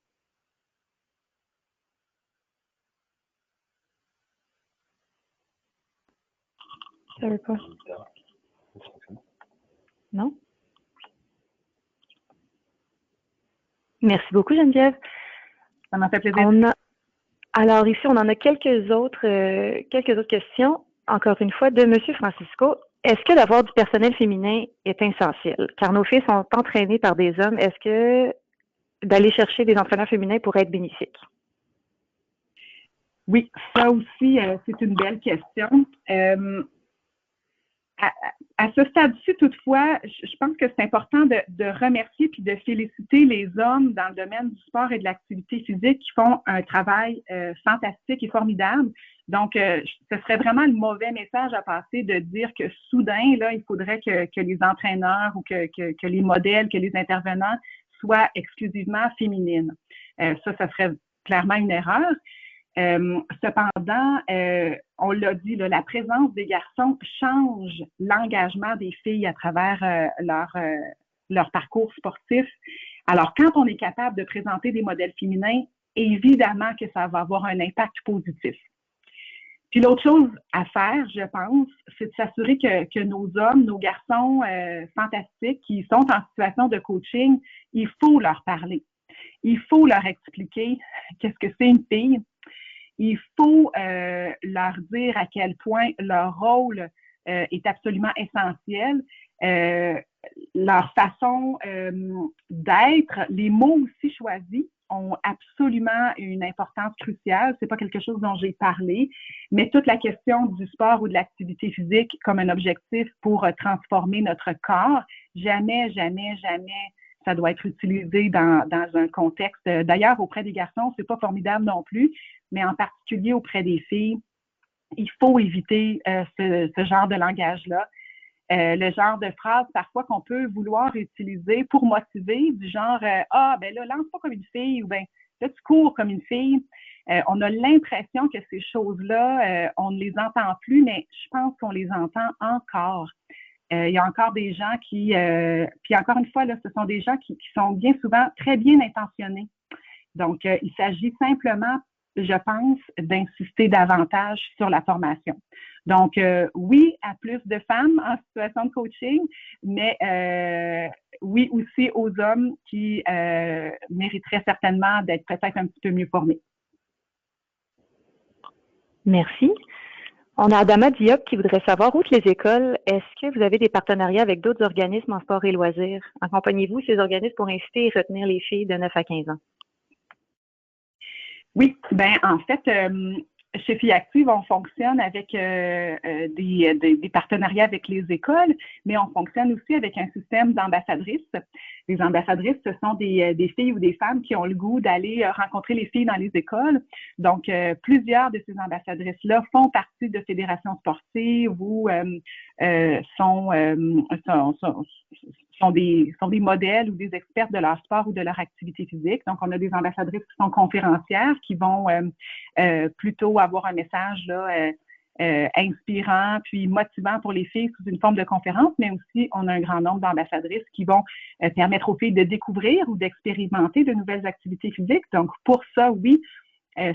A: Ça veut pas. Non? Merci beaucoup, Geneviève.
C: Ça m'a fait plaisir.
A: Alors ici, on en a quelques autres questions, encore une fois, de M. Francisco. Est-ce que d'avoir du personnel féminin est essentiel? Car nos filles sont entraînées par des hommes. Est-ce que d'aller chercher des entraîneurs féminins pourrait être bénéfique?
C: Oui, ça aussi, c'est une belle question. À ce stade-ci, toutefois, je pense que c'est important de remercier puis de féliciter les hommes dans le domaine du sport et de l'activité physique qui font un travail fantastique et formidable. Donc, ce serait vraiment le mauvais message à passer de dire que soudain, là, il faudrait que les entraîneurs ou que les modèles, que les intervenants soient exclusivement féminines. Ça serait clairement une erreur. Cependant, on l'a dit, là, la présence des garçons change l'engagement des filles à travers leur parcours sportif. Alors, quand on est capable de présenter des modèles féminins, évidemment que ça va avoir un impact positif. Puis l'autre chose à faire, je pense, c'est de s'assurer que nos hommes, nos garçons fantastiques qui sont en situation de coaching, il faut leur parler. Il faut leur expliquer qu'est-ce que c'est une fille. Il faut leur dire à quel point leur rôle est absolument essentiel. Leur façon d'être, les mots aussi choisis ont absolument une importance cruciale. C'est pas quelque chose dont j'ai parlé, mais toute la question du sport ou de l'activité physique comme un objectif pour transformer notre corps, jamais ça doit être utilisé dans un contexte. D'ailleurs, auprès des garçons, c'est pas formidable non plus, mais en particulier auprès des filles, il faut éviter ce genre de langage-là. Le genre de phrase parfois qu'on peut vouloir utiliser pour motiver, du genre ah, ben là, lance pas comme une fille, ou ben là, tu cours comme une fille. On a l'impression que ces choses-là, on ne les entend plus, mais je pense qu'on les entend encore. Il y a encore des gens qui, puis encore une fois, là, ce sont des gens qui sont bien souvent très bien intentionnés. Donc, il s'agit simplement, je pense, d'insister davantage sur la formation. Donc, oui, à plus de femmes en situation de coaching, mais oui aussi aux hommes qui mériteraient certainement d'être peut-être un petit peu mieux formés.
A: Merci. On a Adama Diop qui voudrait savoir, outre les écoles, est-ce que vous avez des partenariats avec d'autres organismes en sport et loisirs? Accompagnez-vous ces organismes pour inciter et retenir les filles de 9 à 15 ans?
C: Oui, ben en fait, chez Filles Actives, on fonctionne avec des partenariats avec les écoles, mais on fonctionne aussi avec un système d'ambassadrices. Les ambassadrices, ce sont des filles ou des femmes qui ont le goût d'aller rencontrer les filles dans les écoles. Donc, plusieurs de ces ambassadrices-là font partie de fédérations sportives ou sont des modèles ou des experts de leur sport ou de leur activité physique. Donc, on a des ambassadrices qui sont conférencières, qui vont plutôt avoir un message là, inspirant puis motivant pour les filles sous une forme de conférence, mais aussi on a un grand nombre d'ambassadrices qui vont permettre aux filles de découvrir ou d'expérimenter de nouvelles activités physiques. Donc, pour ça, oui,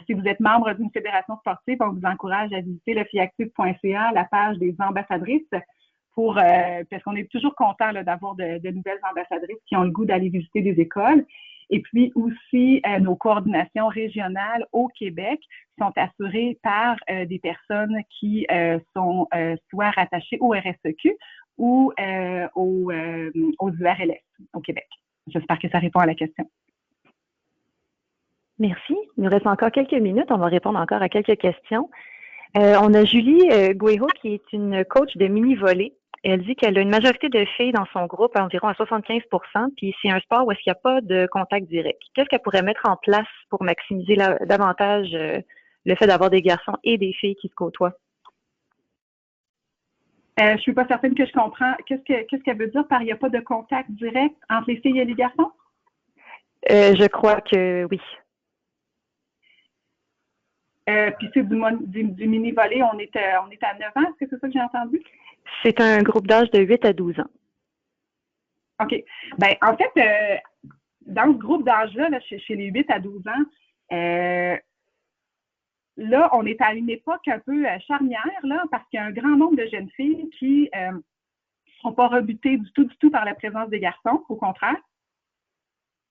C: si vous êtes membre d'une fédération sportive, on vous encourage à visiter le fiactive.ca, la page des ambassadrices, parce qu'on est toujours content là, d'avoir de nouvelles ambassadrices qui ont le goût d'aller visiter des écoles. Et puis aussi, nos coordinations régionales au Québec sont assurées par des personnes qui sont soit rattachées au RSEQ ou aux URLS au Québec. J'espère que ça répond à la question.
A: Merci. Il nous reste encore quelques minutes. On va répondre encore à quelques questions. On a Julie Guého qui est une coach de mini-volley. Elle dit qu'elle a une majorité de filles dans son groupe, environ à 75 %, puis c'est un sport où il n'y a pas de contact direct. Qu'est-ce qu'elle pourrait mettre en place pour maximiser davantage le fait d'avoir des garçons et des filles qui se côtoient?
C: Je suis pas certaine que je comprends. Qu'est-ce qu'elle veut dire par il n'y a pas de contact direct entre les filles et les garçons?
A: Je crois que oui.
C: Puis c'est du mini-volley, on est à 9 ans, est-ce que c'est ça que j'ai entendu?
A: C'est un groupe d'âge de 8 à 12 ans.
C: OK. Ben en fait, dans ce groupe d'âge-là, là, chez les 8 à 12 ans, là, on est à une époque un peu charnière, là, parce qu'il y a un grand nombre de jeunes filles qui ne sont pas rebutées du tout par la présence des garçons, au contraire.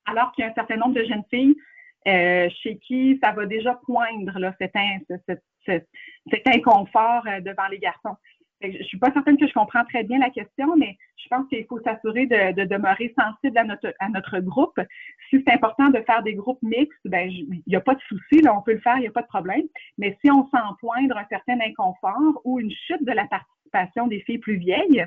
C: Alors qu'il y a un certain nombre de jeunes filles chez qui ça va déjà poindre là, cet inconfort devant les garçons. Je ne suis pas certaine que je comprends très bien la question, mais je pense qu'il faut s'assurer de demeurer sensible à notre groupe. Si c'est important de faire des groupes mixtes, ben il n'y a pas de souci, là, on peut le faire, il n'y a pas de problème. Mais si on sent poindre un certain inconfort ou une chute de la participation des filles plus vieilles,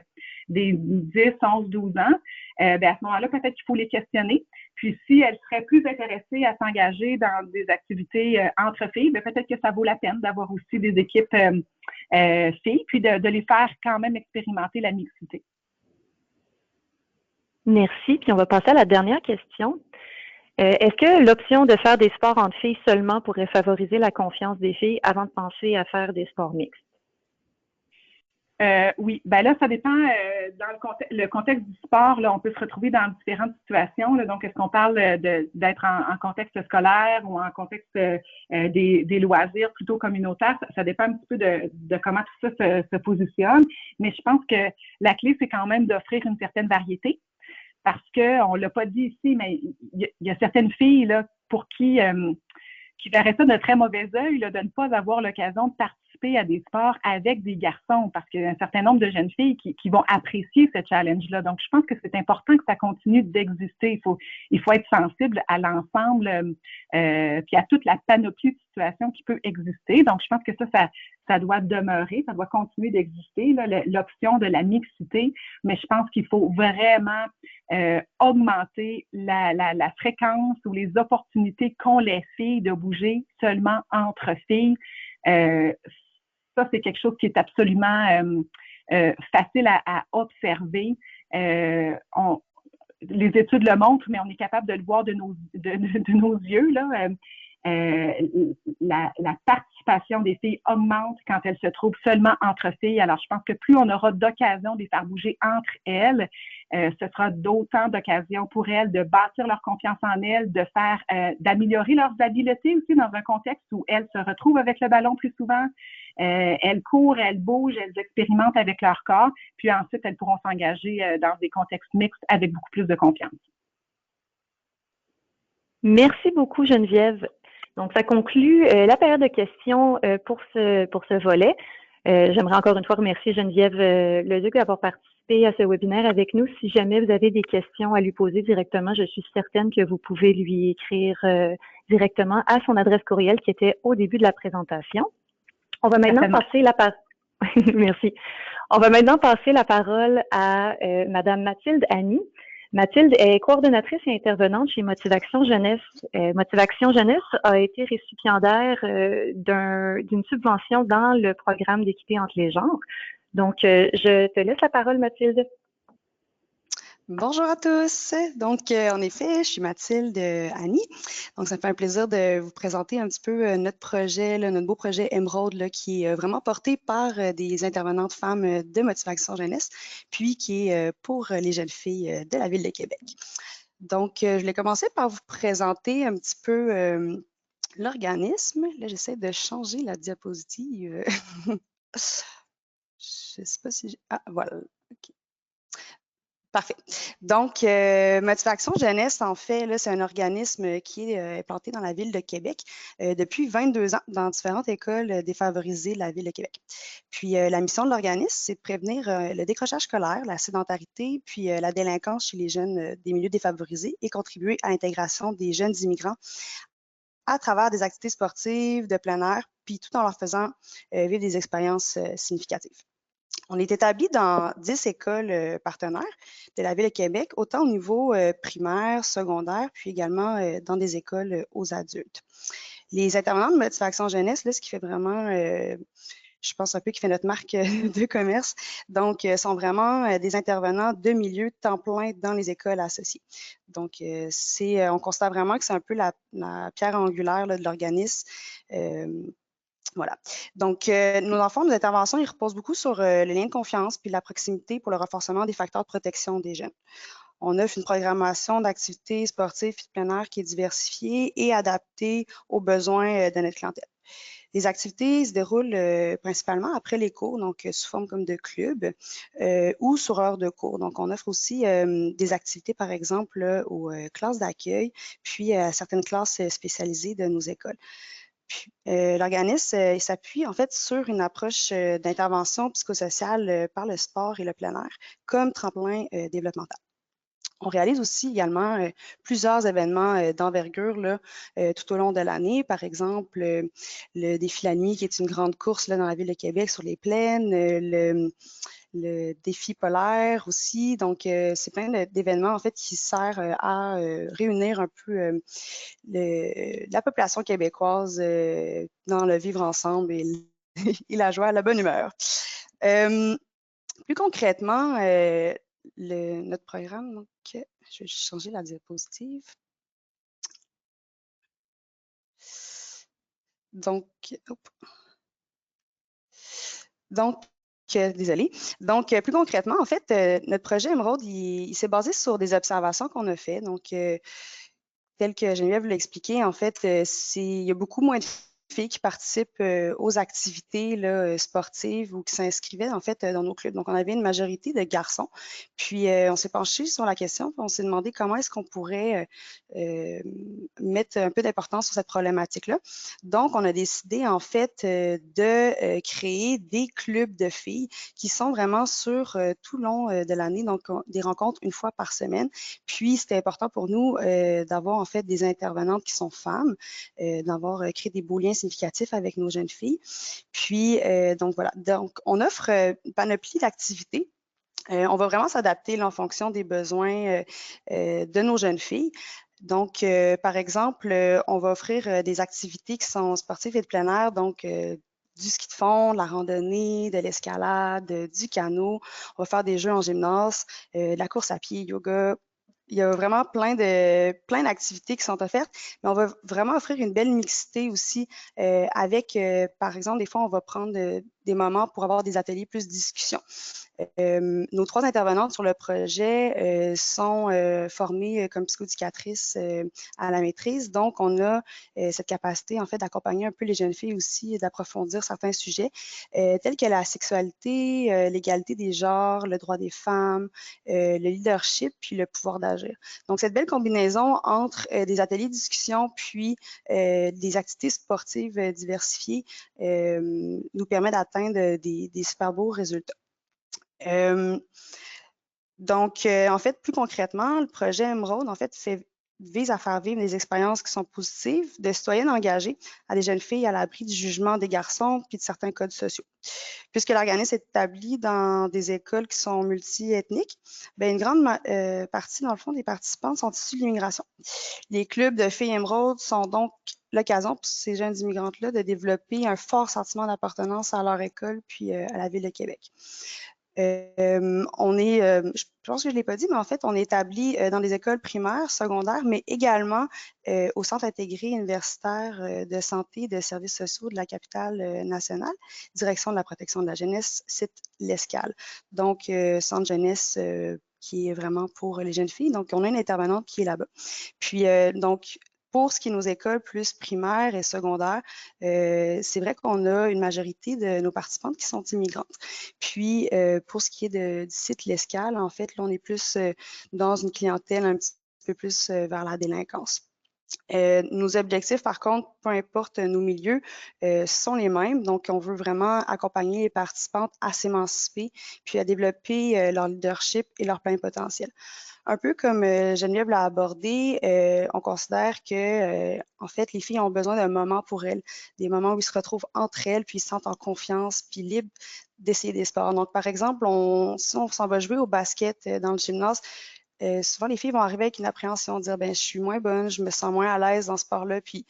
C: des 10, 11, 12 ans, à ce moment-là, peut-être qu'il faut les questionner. Puis, si elles seraient plus intéressées à s'engager dans des activités entre filles, peut-être que ça vaut la peine d'avoir aussi des équipes filles, puis de les faire quand même expérimenter la mixité.
A: Merci. Puis on va passer à la dernière question. Est-ce que l'option de faire des sports entre filles seulement pourrait favoriser la confiance des filles avant de penser à faire des sports mixtes?
C: Oui, là, ça dépend. Dans le contexte du sport, là, on peut se retrouver dans différentes situations. Là. Donc, est-ce qu'on parle d'être en contexte scolaire ou en contexte des loisirs plutôt communautaires? Ça dépend un petit peu de comment tout ça se positionne. Mais je pense que la clé, c'est quand même d'offrir une certaine variété. Parce qu'on ne l'a pas dit ici, mais il y a certaines filles là, pour qui verraient ça de très mauvais œil là, de ne pas avoir l'occasion de participer à des sports avec des garçons, parce qu'il y a un certain nombre de jeunes filles qui vont apprécier ce challenge-là. Donc, je pense que c'est important que ça continue d'exister. Il faut être sensible à l'ensemble puis à toute la panoplie de situations qui peut exister. Donc, je pense que ça doit demeurer, ça doit continuer d'exister, l'option de la mixité, mais je pense qu'il faut vraiment augmenter la fréquence ou les opportunités qu'ont les filles de bouger seulement entre filles. Ça, c'est quelque chose qui est absolument facile à observer. Les études le montrent, mais on est capable de le voir de nos yeux, là. La participation des filles augmente quand elles se trouvent seulement entre filles. Alors, je pense que plus on aura d'occasions de les faire bouger entre elles, ce sera d'autant d'occasions pour elles de bâtir leur confiance en elles, d'améliorer leurs habiletés aussi dans un contexte où elles se retrouvent avec le ballon plus souvent. Elles courent, elles bougent, elles expérimentent avec leur corps, puis ensuite, elles pourront s'engager dans des contextes mixtes avec beaucoup plus de confiance.
A: Merci beaucoup, Geneviève. Donc, ça conclut la période de questions pour ce volet. J'aimerais encore une fois remercier Geneviève Leduc d'avoir participé à ce webinaire avec nous. Si jamais vous avez des questions à lui poser directement, je suis certaine que vous pouvez lui écrire directement à son adresse courriel qui était au début de la présentation. On va maintenant passer la parole. Merci. On va maintenant passer la parole à Madame Mathilde Annie. Mathilde est coordonnatrice et intervenante chez Motivation Jeunesse. Motivation Jeunesse a été récipiendaire d'une subvention dans le programme d'équité entre les genres. Donc, je te laisse la parole, Mathilde.
D: Bonjour à tous. Donc, en effet, je suis Mathilde Annie. Donc, ça me fait un plaisir de vous présenter un petit peu notre projet, notre beau projet Émeraude, là, qui est vraiment porté par des intervenantes femmes de Motivation Jeunesse, puis qui est pour les jeunes filles de la Ville de Québec. Donc, je vais commencer par vous présenter un petit peu l'organisme. Là, j'essaie de changer la diapositive. Je ne sais pas si... Ah, voilà. OK. Parfait. Donc, Motivation Jeunesse, en fait, c'est un organisme qui est implanté dans la Ville de Québec depuis 22 ans dans différentes écoles défavorisées de la Ville de Québec. Puis, la mission de l'organisme, c'est de prévenir le décrochage scolaire, la sédentarité, puis la délinquance chez les jeunes des milieux défavorisés et contribuer à l'intégration des jeunes immigrants à travers des activités sportives de plein air, puis tout en leur faisant vivre des expériences significatives. On est établi dans 10 écoles partenaires de la Ville de Québec, autant au niveau primaire, secondaire, puis également dans des écoles aux adultes. Les intervenants de Motivation Jeunesse, là, ce qui fait vraiment, je pense un peu qui fait notre marque de commerce, donc sont vraiment des intervenants de milieu temps plein dans les écoles associées. Donc, on constate vraiment que c'est un peu la pierre angulaire là, de l'organisme. Voilà. Donc, nos interventions, ils reposent beaucoup sur le lien de confiance puis la proximité pour le renforcement des facteurs de protection des jeunes. On offre une programmation d'activités sportives et de plein air qui est diversifiée et adaptée aux besoins de notre clientèle. Les activités se déroulent principalement après les cours, donc sous forme comme de club ou sur heure de cours. Donc, on offre aussi des activités, par exemple, là, aux classes d'accueil, puis à certaines classes spécialisées de nos écoles. L'organisme s'appuie en fait sur une approche d'intervention psychosociale par le sport et le plein air comme tremplin développemental. On réalise aussi également plusieurs événements d'envergure tout au long de l'année. Par exemple, le défi La Nuit, qui est une grande course là, dans la ville de Québec sur les plaines, le défi polaire aussi. Donc, c'est plein d'événements en fait qui servent à réunir un peu la population québécoise dans le vivre ensemble et, et la joie, la bonne humeur. Plus concrètement, notre programme, donc, je vais changer la diapositive. Donc, désolé. Donc, plus concrètement, en fait, notre projet Émeraude, il s'est basé sur des observations qu'on a fait. Donc, tel que Geneviève l'a expliqué, en fait, il y a beaucoup moins de filles qui participent aux activités là, sportives ou qui s'inscrivaient en fait dans nos clubs. Donc, on avait une majorité de garçons. Puis, on s'est penché sur la question, puis on s'est demandé comment est-ce qu'on pourrait mettre un peu d'importance sur cette problématique-là. Donc, on a décidé en fait de créer des clubs de filles qui sont vraiment sur tout le long de l'année, donc des rencontres une fois par semaine. Puis, c'était important pour nous d'avoir en fait des intervenantes qui sont femmes, d'avoir créé des beaux liens significatifs avec nos jeunes filles. Puis, donc voilà, donc on offre une panoplie d'activités. On va vraiment s'adapter en fonction des besoins de nos jeunes filles. Donc, par exemple, on va offrir des activités qui sont sportives et de plein air, donc du ski de fond, de la randonnée, de l'escalade, du canot. On va faire des jeux en gymnase, de la course à pied, yoga. Il y a vraiment plein d'activités qui sont offertes, mais on va vraiment offrir une belle mixité aussi avec, par exemple, des fois, on va prendre des moments pour avoir des ateliers plus discussion. Nos 3 intervenantes sur le projet sont formées comme psychoéducatrices à la maîtrise. Donc, on a cette capacité, en fait, d'accompagner un peu les jeunes filles aussi et d'approfondir certains sujets tels que la sexualité, l'égalité des genres, le droit des femmes, le leadership, puis le pouvoir d'agir. Donc, cette belle combinaison entre des ateliers de discussion puis des activités sportives diversifiées nous permet d'atteindre des super beaux résultats. Donc, en fait, plus concrètement, le projet Émeraude, en fait, vise à faire vivre des expériences qui sont positives de citoyennes engagées à des jeunes filles à l'abri du jugement des garçons puis de certains codes sociaux. Puisque l'organisme est établi dans des écoles qui sont multiethniques, bien, une grande partie, dans le fond, des participants sont issus de l'immigration. Les clubs de filles Émeraude sont donc l'occasion pour ces jeunes immigrantes-là de développer un fort sentiment d'appartenance à leur école puis à la ville de Québec. Je pense que je ne l'ai pas dit, mais en fait, on est établi dans les écoles primaires, secondaires, mais également au Centre intégré universitaire de santé et de services sociaux de la capitale nationale, direction de la protection de la jeunesse, site L'Escale. Donc, centre jeunesse qui est vraiment pour les jeunes filles. Donc, on a une intervenante qui est là-bas. Puis, donc, pour ce qui est de nos écoles plus primaires et secondaires, c'est vrai qu'on a une majorité de nos participantes qui sont immigrantes. Puis, pour ce qui est du site L'Escale, en fait, là, on est plus dans une clientèle un petit peu plus vers la délinquance. Nos objectifs, par contre, peu importe nos milieux, sont les mêmes. Donc, on veut vraiment accompagner les participantes à s'émanciper, puis à développer leur leadership et leur plein potentiel. Un peu comme Geneviève l'a abordé, on considère que, en fait, les filles ont besoin d'un moment pour elles, des moments où ils se retrouvent entre elles, puis ils se sentent en confiance, puis libres d'essayer des sports. Donc, par exemple, si on s'en va jouer au basket dans le gymnase, souvent les filles vont arriver avec une appréhension, dire ben je suis moins bonne, je me sens moins à l'aise dans ce sport-là. Puis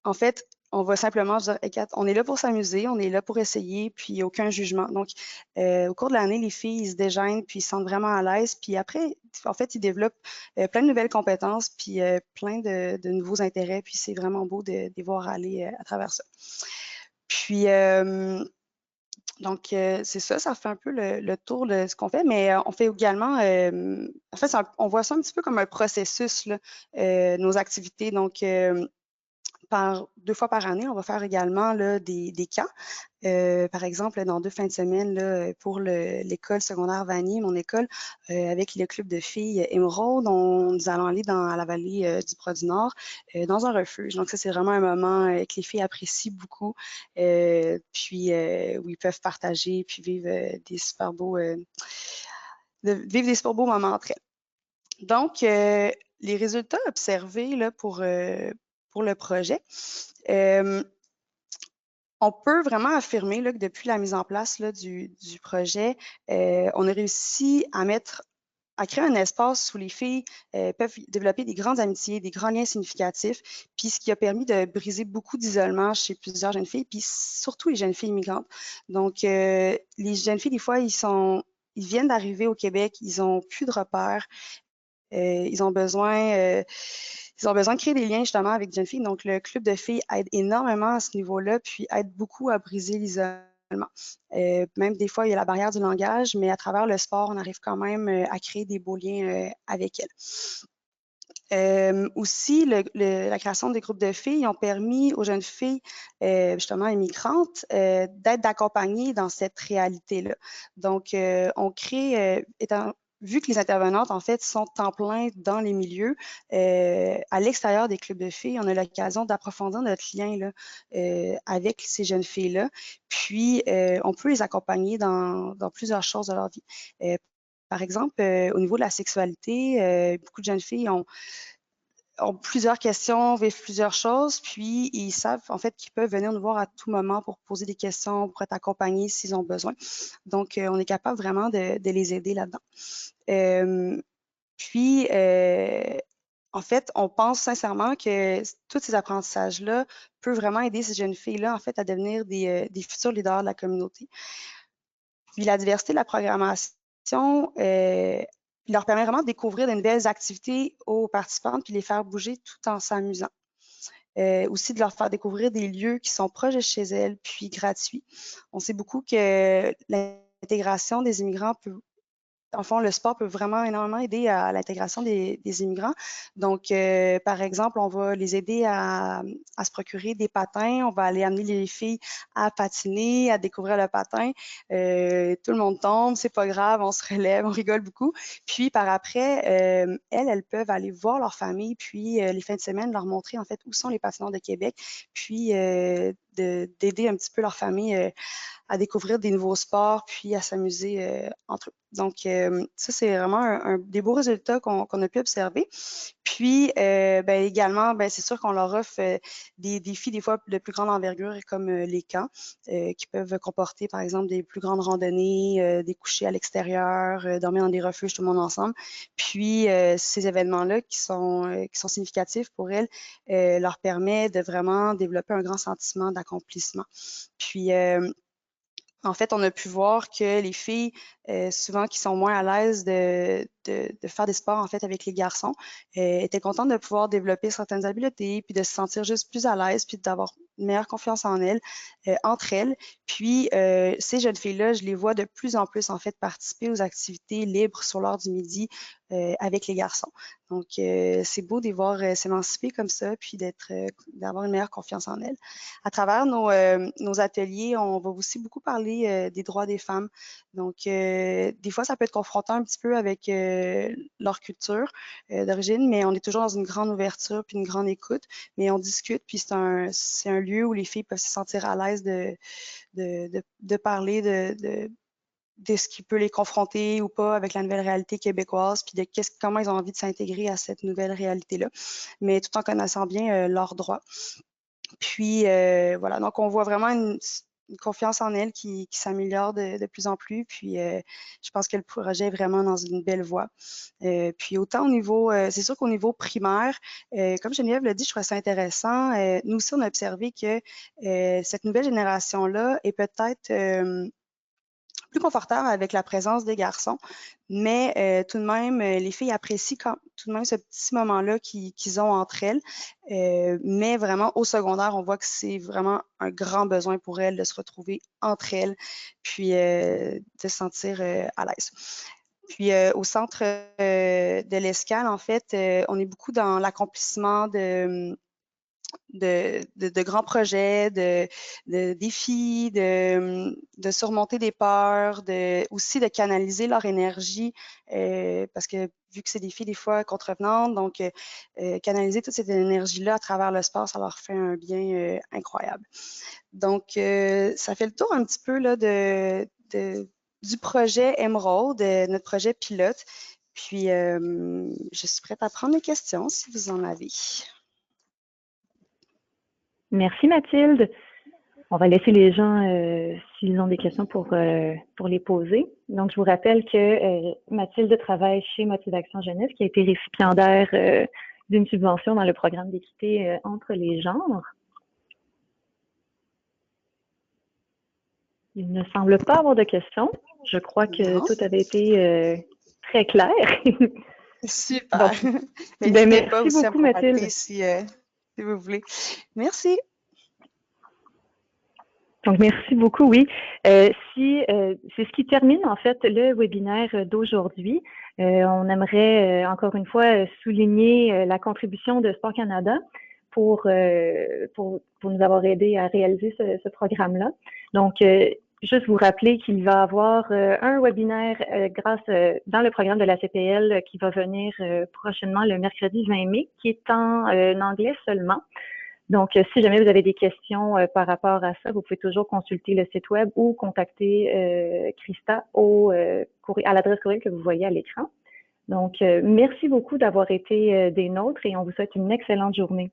D: en fait, on va simplement dire on est là pour s'amuser, on est là pour essayer, puis il n'y a aucun jugement. Donc, au cours de l'année, les filles ils se dégênent, puis ils se sentent vraiment à l'aise. Puis après, en fait, ils développent plein de nouvelles compétences, puis plein de nouveaux intérêts. Puis c'est vraiment beau de les voir aller à travers ça. Puis donc, c'est ça, ça fait un peu le tour de ce qu'on fait, mais on fait également, en fait, on voit ça un petit peu comme un processus, là, nos activités. Donc, 2 fois par année, on va faire également là, des camps. Par exemple, dans 2 fins de semaine, là, pour l'école secondaire Vanier, mon école, avec le club de filles Émeraude, nous allons aller à la vallée du Bras-du-Nord, dans un refuge. Donc ça, c'est vraiment un moment que les filles apprécient beaucoup, puis où ils peuvent partager, puis vivre des super beaux moments entre elles. Donc, les résultats observés là, pour le projet, on peut vraiment affirmer là, que depuis la mise en place là, du projet, on a réussi à créer un espace où les filles peuvent développer des grandes amitiés, des grands liens significatifs, puis ce qui a permis de briser beaucoup d'isolement chez plusieurs jeunes filles, puis surtout les jeunes filles immigrantes. Donc, les jeunes filles, des fois, ils viennent d'arriver au Québec, ils ont plus de repères, ils ont besoin de créer des liens justement avec des jeunes filles. Donc, le club de filles aide énormément à ce niveau-là, puis aide beaucoup à briser l'isolement. Même des fois, il y a la barrière du langage, mais à travers le sport, on arrive quand même à créer des beaux liens avec elles. Aussi, la création des groupes de filles ont permis aux jeunes filles, justement immigrantes, d'être accompagnées dans cette réalité-là. Donc, on crée, vu que les intervenantes, en fait, sont en plein dans les milieux, à l'extérieur des clubs de filles, on a l'occasion d'approfondir notre lien là, avec ces jeunes filles-là. Puis, on peut les accompagner dans plusieurs choses de leur vie. Par exemple, au niveau de la sexualité, beaucoup de jeunes filles ont plusieurs questions, vivent plusieurs choses, puis ils savent en fait qu'ils peuvent venir nous voir à tout moment pour poser des questions, pour être accompagnés s'ils ont besoin. Donc, on est capable vraiment de les aider là-dedans. Puis, en fait, on pense sincèrement que tous ces apprentissages-là peuvent vraiment aider ces jeunes filles-là, en fait, à devenir des futurs leaders de la communauté. Puis, la diversité de la programmation leur permet vraiment de découvrir de nouvelles activités aux participantes puis les faire bouger tout en s'amusant. Aussi de leur faire découvrir des lieux qui sont proches de chez elles puis gratuits. On sait beaucoup que l'intégration des immigrants peut en fond, le sport peut vraiment énormément aider à l'intégration des immigrants. Donc, par exemple, on va les aider à se procurer des patins. On va aller amener les filles à patiner, à découvrir le patin. Tout le monde tombe, c'est pas grave, on se relève, on rigole beaucoup. Puis, par après, elles peuvent aller voir leur famille, puis les fins de semaine, leur montrer en fait où sont les patinoires de Québec, puis d'aider un petit peu leur famille à découvrir des nouveaux sports, puis à s'amuser entre eux. Donc, ça, c'est vraiment des beaux résultats qu'on a pu observer. Puis, également, c'est sûr qu'on leur offre des défis des fois de plus grande envergure, comme les camps, qui peuvent comporter, par exemple, des plus grandes randonnées, des couchers à l'extérieur, dormir dans des refuges, tout le monde ensemble. Puis, ces événements-là qui sont significatifs pour elles, leur permet de vraiment développer un grand sentiment d'accomplissement. Puis, en fait, on a pu voir que les filles, souvent qui sont moins à l'aise de faire des sports en fait avec les garçons, étaient contentes de pouvoir développer certaines habiletés, puis de se sentir juste plus à l'aise, puis d'avoir une meilleure confiance en elles, entre elles. Puis ces jeunes filles-là, je les vois de plus en plus en fait participer aux activités libres sur l'heure du midi avec les garçons. Donc c'est beau de les voir s'émanciper comme ça, puis d'avoir une meilleure confiance en elles. À travers nos ateliers, on va aussi beaucoup parler des droits des femmes. Donc, des fois, ça peut être confrontant un petit peu avec leur culture d'origine, mais on est toujours dans une grande ouverture puis une grande écoute. Mais on discute, puis c'est un lieu où les filles peuvent se sentir à l'aise de parler de ce qui peut les confronter ou pas avec la nouvelle réalité québécoise, puis de comment ils ont envie de s'intégrer à cette nouvelle réalité-là, mais tout en connaissant bien leurs droits. Puis voilà, donc on voit vraiment une confiance en elle qui s'améliore de plus en plus. Puis je pense que le projet est vraiment dans une belle voie. Puis autant au niveau, c'est sûr qu'au niveau primaire, comme Geneviève l'a dit, je trouve ça intéressant. Nous aussi, on a observé que cette nouvelle génération-là est peut-être plus confortable avec la présence des garçons, mais tout de même, les filles apprécient tout de même ce petit moment-là qu'ils ont entre elles. Mais vraiment, au secondaire, on voit que c'est vraiment un grand besoin pour elles de se retrouver entre elles, puis de se sentir à l'aise. Puis au centre de l'Escale, en fait, on est beaucoup dans l'accomplissement de grands projets, de défis, de surmonter des peurs, aussi de canaliser leur énergie, parce que vu que c'est des filles des fois contrevenantes, donc canaliser toute cette énergie-là à travers le sport, ça leur fait un bien incroyable. Donc, ça fait le tour un petit peu là, du projet Emerald, notre projet pilote. Puis, je suis prête à prendre les questions si vous en avez.
A: Merci Mathilde. On va laisser les gens, s'ils ont des questions, pour les poser. Donc, je vous rappelle que Mathilde travaille chez Motivation Jeunesse, qui a été récipiendaire d'une subvention dans le programme d'équité entre les genres. Il ne semble pas avoir de questions. Je crois que tout avait été très clair.
D: Super.
A: Bon,
D: N'hésitez pas aussi
A: beaucoup,
D: à me contacter
A: Mathilde.
D: si vous voulez. Merci.
A: Donc, merci beaucoup, oui. C'est ce qui termine, en fait, le webinaire d'aujourd'hui. On aimerait, encore une fois, souligner la contribution de Sport Canada pour nous avoir aidé à réaliser ce programme-là. Donc, juste vous rappeler qu'il va y avoir un webinaire dans le programme de la CPL qui va venir prochainement le mercredi 20 mai, qui est en anglais seulement. Donc, si jamais vous avez des questions par rapport à ça, vous pouvez toujours consulter le site web ou contacter Christa à l'adresse courriel que vous voyez à l'écran. Donc, merci beaucoup d'avoir été des nôtres et on vous souhaite une excellente journée.